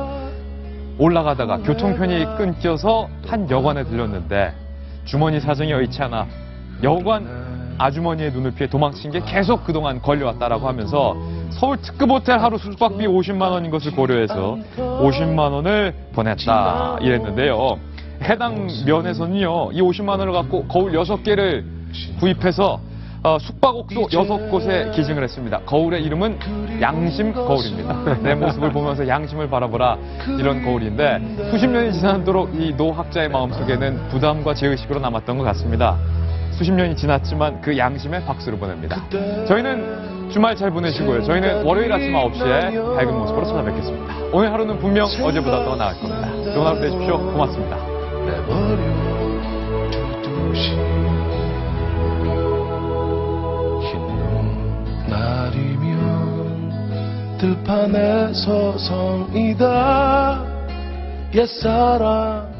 올라가다가 교통편이 끊겨서 한 여관에 들렸는데 주머니 사정이 여의치 않아 여관 아주머니의 눈을 피해 도망친 게 계속 그동안 걸려왔다라고 하면서 서울 특급 호텔 하루 숙박비 50만 원인 것을 고려해서 50만 원을 보냈다 이랬는데요. 해당 면에서는요, 이 50만 원을 갖고 거울 6개를 구입해서 숙박옥소 6곳에 기증을 했습니다. 거울의 이름은 양심 거울입니다. 내 모습을 보면서 양심을 바라보라, 이런 거울인데 수십 년이 지나도록 이 노학자의 마음속에는 부담과 죄의식으로 남았던 것 같습니다. 수십 년이 지났지만 그 양심에 박수를 보냅니다. 저희는 주말 잘 보내시고요. 저희는 월요일 아침 9시에 밝은 모습으로 찾아뵙겠습니다. 오늘 하루는 분명 어제보다 더 나을 겁니다. 좋은 하루 되십시오. 고맙습니다. 날이면 들판에 서성이다 옛사랑